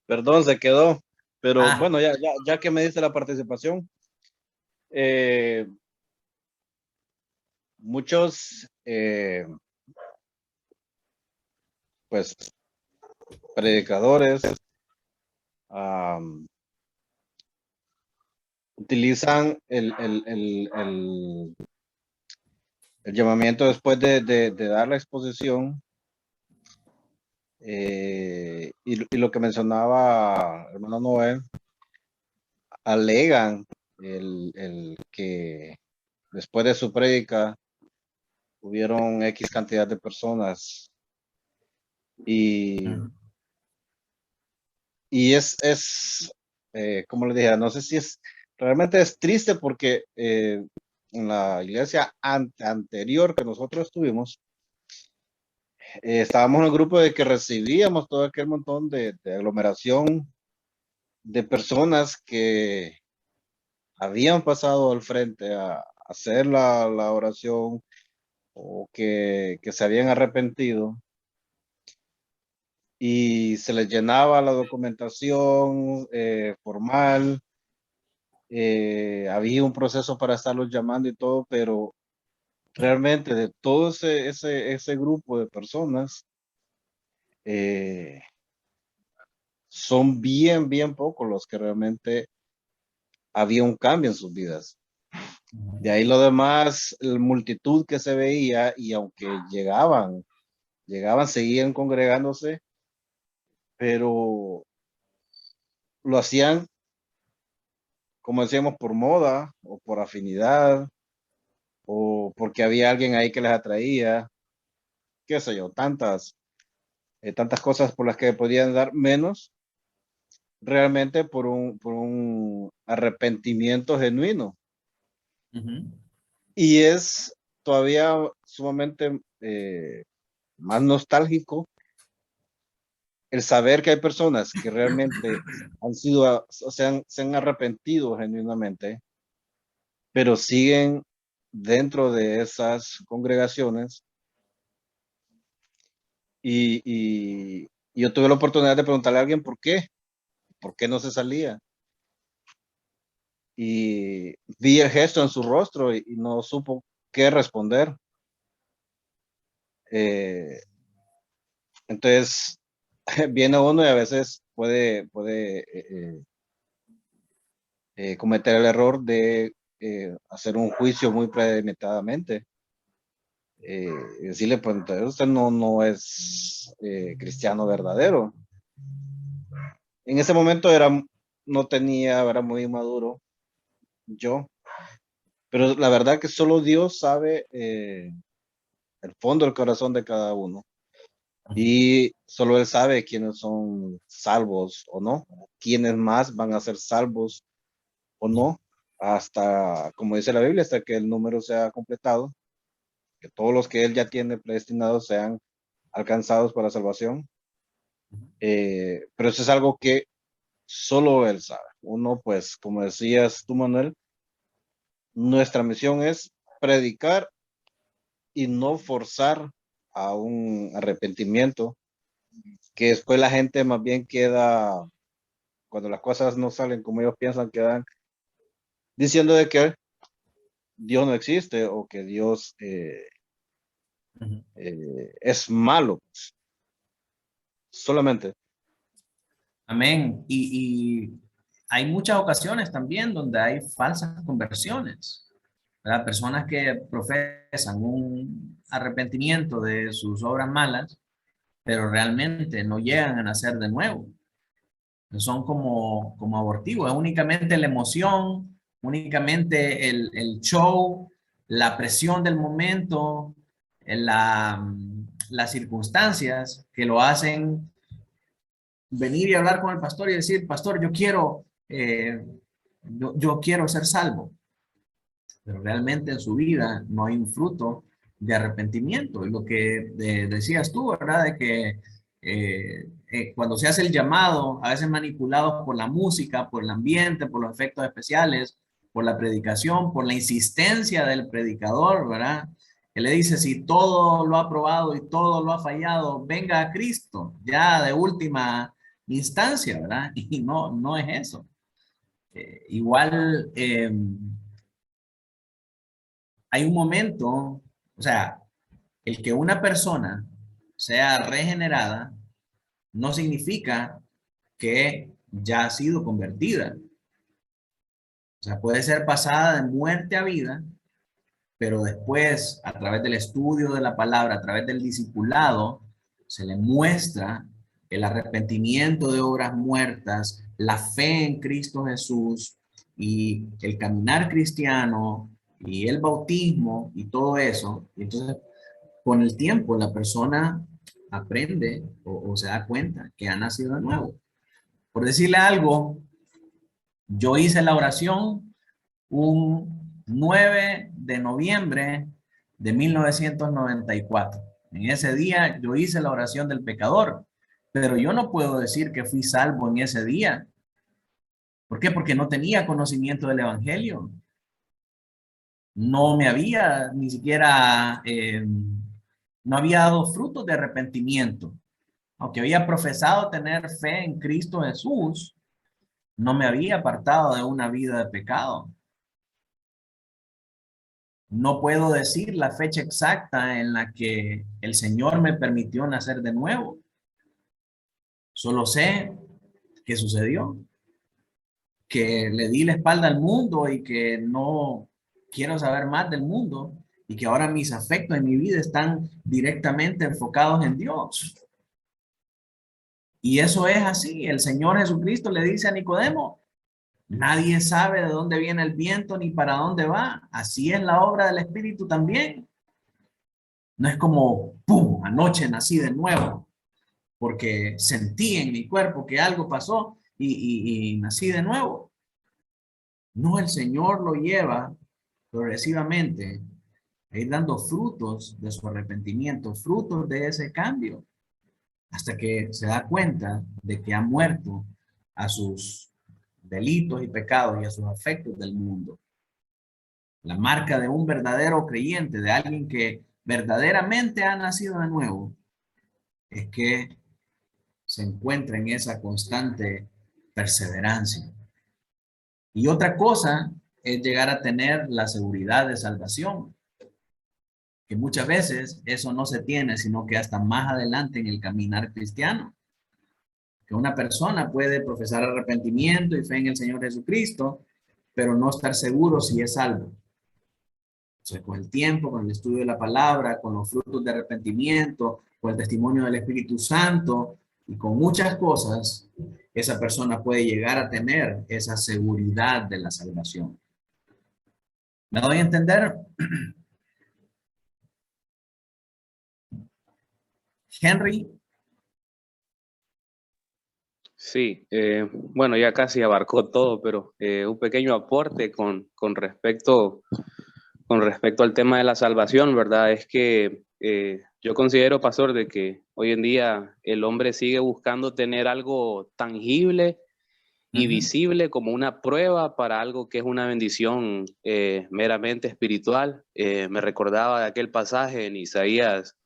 Perdón, se quedó. Pero bueno, ya que me diste la participación, muchos pues predicadores utilizan el llamamiento después de dar la exposición y lo que mencionaba hermano Noel, alegan el que después de su prédica hubieron X cantidad de personas y es como le dije, no sé si realmente es triste porque en la iglesia anterior que nosotros estuvimos, estábamos en el grupo de que recibíamos todo aquel montón de aglomeración de personas que habían pasado al frente a hacer la oración o que se habían arrepentido y se les llenaba la documentación formal, había un proceso para estarlos llamando y todo, pero realmente de todo ese grupo de personas, son bien pocos los que realmente había un cambio en sus vidas. De ahí lo demás, la multitud que se veía, y aunque llegaban, seguían congregándose, pero lo hacían, como decíamos, por moda o por afinidad o porque había alguien ahí que les atraía, qué sé yo, tantas cosas por las que podían dar, menos realmente por un arrepentimiento genuino. Y es todavía sumamente más nostálgico el saber que hay personas que realmente se han arrepentido genuinamente, pero siguen dentro de esas congregaciones. Y yo tuve la oportunidad de preguntarle a alguien por qué no se salía. Y vi el gesto en su rostro y no supo qué responder. Entonces, viene uno y a veces puede cometer el error de hacer un juicio muy premeditadamente. Decirle, pues entonces usted no es cristiano verdadero. En ese momento era muy inmaduro yo, pero la verdad que solo Dios sabe el fondo del corazón de cada uno, y solo Él sabe quiénes son salvos o no, quiénes más van a ser salvos o no, hasta, como dice la Biblia, hasta que el número sea completado, que todos los que Él ya tiene predestinados sean alcanzados para salvación. Pero eso es algo que solo Él sabe. Uno, pues, como decías tú, Manuel, nuestra misión es predicar y no forzar a un arrepentimiento, que después la gente más bien queda, cuando las cosas no salen como ellos piensan, quedan diciendo de que Dios no existe o que Dios es malo. Solamente. Amén. Y hay muchas ocasiones también donde hay falsas conversiones, ¿verdad? Personas que profesan un arrepentimiento de sus obras malas, pero realmente no llegan a nacer de nuevo. Son como abortivos, es únicamente la emoción, únicamente el show, la presión del momento, las circunstancias que lo hacen venir y hablar con el pastor y decir, pastor, yo quiero ser salvo. Pero realmente en su vida no hay un fruto de arrepentimiento. Y lo que decías tú, ¿verdad? De que cuando se hace el llamado, a veces manipulados por la música, por el ambiente, por los efectos especiales, por la predicación, por la insistencia del predicador, ¿verdad? Que le dice, si todo lo ha probado y todo lo ha fallado, venga a Cristo, ya de última instancia, ¿verdad? Y no es eso. Igual hay un momento, o sea, el que una persona sea regenerada no significa que ya ha sido convertida. O sea, puede ser pasada de muerte a vida, pero después, a través del estudio de la palabra, a través del discipulado, se le muestra el arrepentimiento de obras muertas, la fe en Cristo Jesús y el caminar cristiano y el bautismo y todo eso. Y entonces, con el tiempo, la persona aprende o se da cuenta que ha nacido de nuevo. Por decirle algo, yo hice la oración un 9 de noviembre de 1994. En ese día yo hice la oración del pecador, pero yo no puedo decir que fui salvo en ese día. ¿Por qué? Porque no tenía conocimiento del Evangelio. No me había ni siquiera, no había dado frutos de arrepentimiento. Aunque había profesado tener fe en Cristo Jesús, no me había apartado de una vida de pecado. No puedo decir la fecha exacta en la que el Señor me permitió nacer de nuevo. Solo sé que sucedió, que le di la espalda al mundo y que no quiero saber más del mundo y que ahora mis afectos en mi vida están directamente enfocados en Dios. Y eso es así. El Señor Jesucristo le dice a Nicodemo, nadie sabe de dónde viene el viento ni para dónde va. Así es la obra del Espíritu también. No es como, ¡pum!, anoche nací de nuevo, porque sentí en mi cuerpo que algo pasó y nací de nuevo. No, el Señor lo lleva progresivamente a ir dando frutos de su arrepentimiento, frutos de ese cambio, hasta que se da cuenta de que ha muerto a sus delitos y pecados y a sus afectos del mundo. La marca de un verdadero creyente, de alguien que verdaderamente ha nacido de nuevo, es que se encuentra en esa constante perseverancia. Y otra cosa es llegar a tener la seguridad de salvación, que muchas veces eso no se tiene, sino que hasta más adelante en el caminar cristiano. Que una persona puede profesar arrepentimiento y fe en el Señor Jesucristo, pero no estar seguro si es salvo. Entonces, con el tiempo, con el estudio de la palabra, con los frutos de arrepentimiento, con el testimonio del Espíritu Santo y con muchas cosas, esa persona puede llegar a tener esa seguridad de la salvación. ¿Me doy a entender? Henry. Sí, bueno, ya casi abarcó todo, pero un pequeño aporte con respecto al tema de la salvación, ¿verdad? Es que yo considero, pastor, de que hoy en día el hombre sigue buscando tener algo tangible y visible como una prueba para algo que es una bendición meramente espiritual. Me recordaba de aquel pasaje en Isaías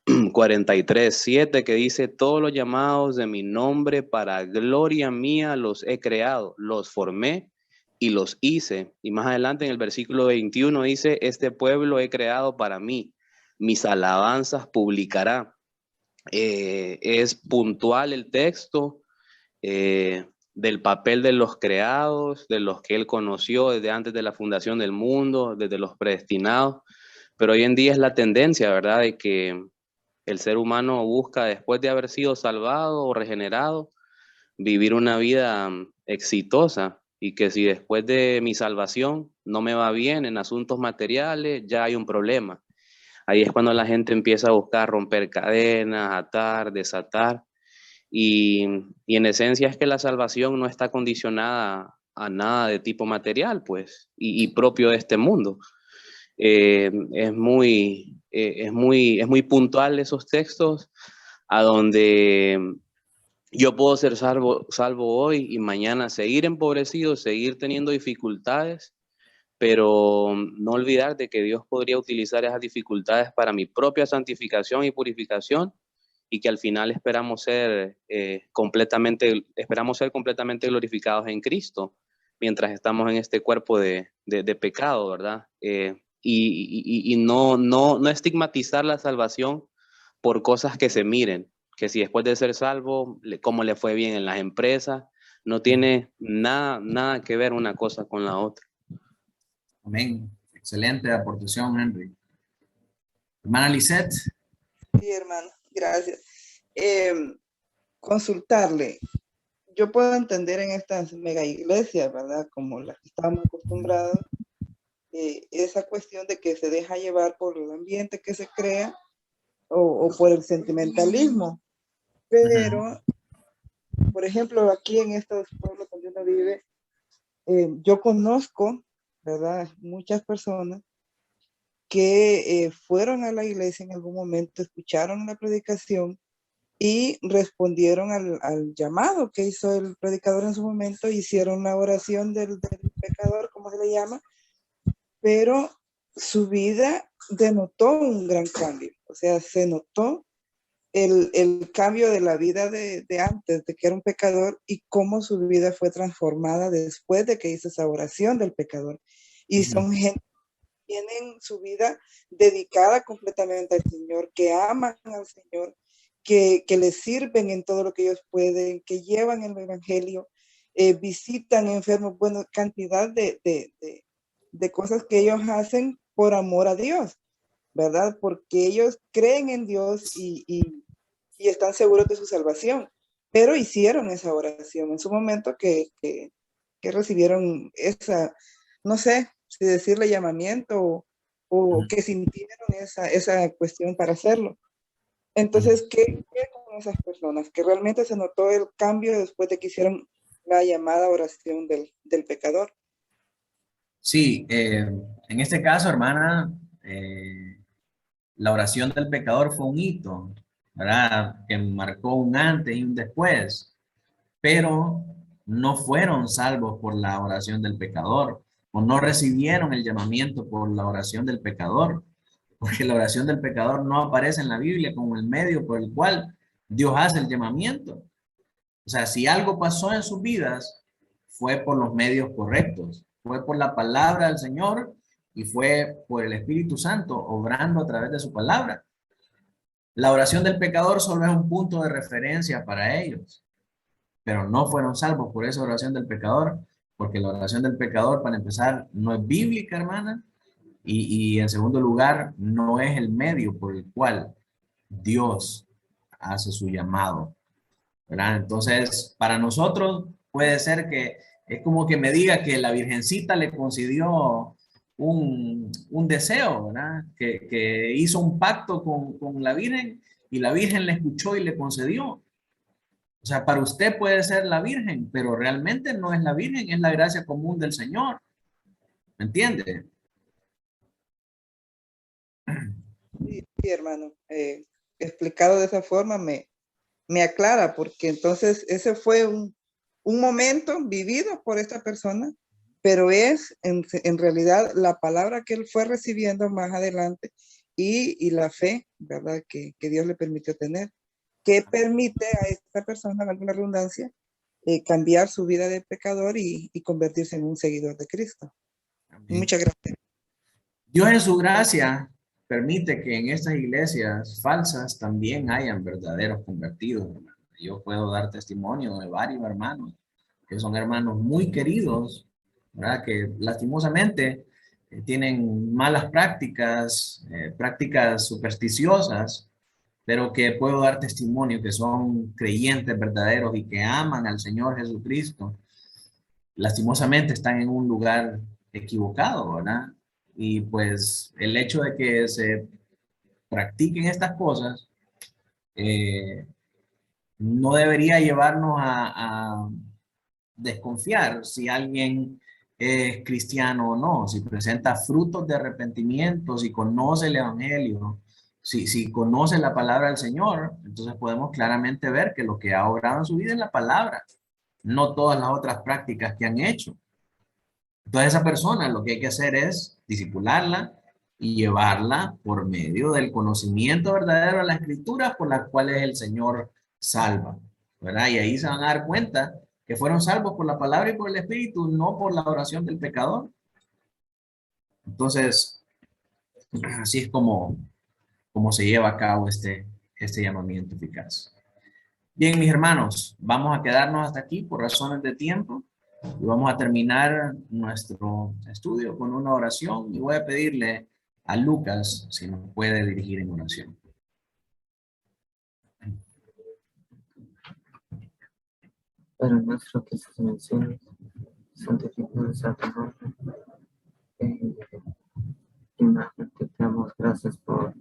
43:7 que dice, todos los llamados de mi nombre para gloria mía los he creado, los formé y los hice. Y más adelante en el versículo 21 dice, este pueblo he creado para mí, mis alabanzas publicará. Es puntual el texto del papel de los creados, de los que él conoció desde antes de la fundación del mundo, desde los predestinados. Pero hoy en día es la tendencia, ¿verdad?, de que el ser humano busca, después de haber sido salvado o regenerado, vivir una vida exitosa, y que si después de mi salvación no me va bien en asuntos materiales, ya hay un problema. Ahí es cuando la gente empieza a buscar romper cadenas, atar, desatar, y en esencia es que la salvación no está condicionada a nada de tipo material, pues, y propio de este mundo. Es muy puntual esos textos a donde yo puedo ser salvo hoy y mañana seguir empobrecido, seguir teniendo dificultades, pero no olvidar de que Dios podría utilizar esas dificultades para mi propia santificación y purificación, y que al final esperamos ser completamente glorificados en Cristo mientras estamos en este cuerpo de pecado, ¿verdad? Y no estigmatizar la salvación por cosas que se miren, que si después de ser salvo, cómo le fue bien en las empresas, no tiene nada que ver una cosa con la otra. Amén. Excelente aportación, Henry. Hermana Lisette. Sí, hermano, gracias. Consultarle. Yo puedo entender en estas mega iglesias, ¿verdad?, como las que estamos acostumbrados, esa cuestión de que se deja llevar por el ambiente que se crea o por el sentimentalismo. Pero, por ejemplo, aquí en estos pueblos donde uno vive, yo conozco, ¿verdad?, muchas personas que fueron a la iglesia en algún momento, escucharon la predicación y respondieron al llamado que hizo el predicador en su momento, hicieron la oración del pecador, como se le llama, pero su vida denotó un gran cambio. O sea, se notó el cambio de la vida de antes, de que era un pecador, y cómo su vida fue transformada después de que hizo esa oración del pecador. Y son gente tienen su vida dedicada completamente al Señor, que aman al Señor, que les sirven en todo lo que ellos pueden, que llevan el Evangelio, visitan enfermos, bueno, cantidad de cosas que ellos hacen por amor a Dios, ¿verdad? Porque ellos creen en Dios y están seguros de su salvación, pero hicieron esa oración en su momento que recibieron esa, no sé si decirle llamamiento o que sintieron esa cuestión para hacerlo. Entonces, ¿qué con esas personas? Que realmente se notó el cambio después de que hicieron la llamada oración del pecador. Sí, en este caso, hermana, la oración del pecador fue un hito, ¿verdad? Que marcó un antes y un después, pero no fueron salvos por la oración del pecador, o no recibieron el llamamiento por la oración del pecador, porque la oración del pecador no aparece en la Biblia como el medio por el cual Dios hace el llamamiento. O sea, si algo pasó en sus vidas, fue por los medios correctos, fue por la palabra del Señor y fue por el Espíritu Santo obrando a través de su palabra. La oración del pecador solo es un punto de referencia para ellos, pero no fueron salvos por esa oración del pecador, porque la oración del pecador, para empezar, no es bíblica, hermana, y en segundo lugar, no es el medio por el cual Dios hace su llamado, ¿verdad? Entonces, para nosotros puede ser que es como que me diga que la Virgencita le concedió un deseo, ¿verdad? Que hizo un pacto con la Virgen y la Virgen le escuchó y le concedió. O sea, para usted puede ser la Virgen, pero realmente no es la Virgen, es la gracia común del Señor. ¿Me entiende? Sí, hermano. Explicado de esa forma me aclara, porque entonces ese fue un momento vivido por esta persona, pero es en realidad la palabra que él fue recibiendo más adelante y la fe, ¿verdad? Que Dios le permitió tener, que permite a esta persona, en alguna redundancia, cambiar su vida de pecador y convertirse en un seguidor de Cristo. Muchas gracias. Dios en su gracia permite que en estas iglesias falsas también hayan verdaderos convertidos, hermano. Yo puedo dar testimonio de varios hermanos que son hermanos muy queridos, ¿verdad? Que lastimosamente tienen malas prácticas, prácticas supersticiosas, pero que puedo dar testimonio que son creyentes verdaderos y que aman al Señor Jesucristo. Lastimosamente están en un lugar equivocado, ¿verdad? Y pues el hecho de que se practiquen estas cosas no debería llevarnos a desconfiar si alguien es cristiano o no, si presenta frutos de arrepentimiento, si conoce el Evangelio, si conoce la palabra del Señor, entonces podemos claramente ver que lo que ha obrado en su vida es la palabra, no todas las otras prácticas que han hecho. Entonces esa persona lo que hay que hacer es discipularla y llevarla por medio del conocimiento verdadero de las escrituras por las cuales el Señor salva, ¿verdad? Y ahí se van a dar cuenta que fueron salvos por la palabra y por el Espíritu, no por la oración del pecador. Entonces, así es como se lleva a cabo este llamamiento eficaz. Bien, mis hermanos, vamos a quedarnos hasta aquí por razones de tiempo. Y vamos a terminar nuestro estudio con una oración y voy a pedirle a Lucas si nos puede dirigir en oración. Padre nuestro que estás en el cielo, santificado sea tu nombre. Primeramente te damos gracias por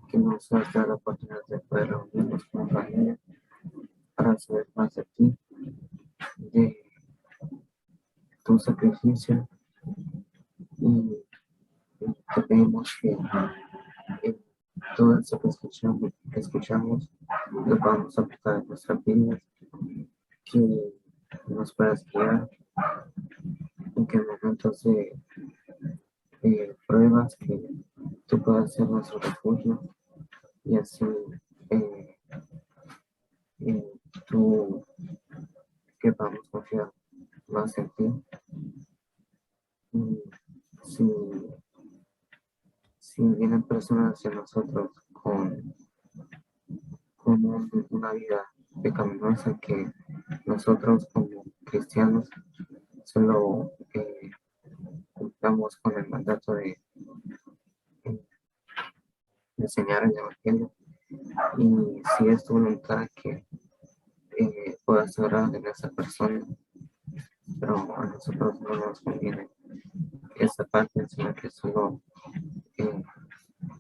que nos has dado la oportunidad de poder reunirnos como familia para saber más de ti, de tu sacrificio, y te pedimos que todo eso que escuchamos lo podamos aplicar en nuestras vidas, que nos puedas guiar en que en momentos de pruebas que tú puedas ser nuestro refugio y así tú que vamos a confiar más en ti. Si si vienen personas hacia nosotros con una vida pecaminosa, que nosotros como cristianos solo cumplamos con el mandato de enseñar el evangelio, y si es tu voluntad que puedas orar en esa persona, pero a nosotros no nos conviene esa parte, sino que solo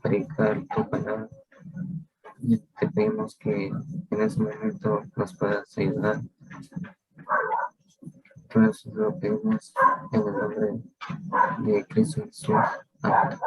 predicar tu palabra. Y te pedimos que en ese momento nos puedas ayudar. Entonces lo pedimos en el nombre de Cristo Jesús. Amén.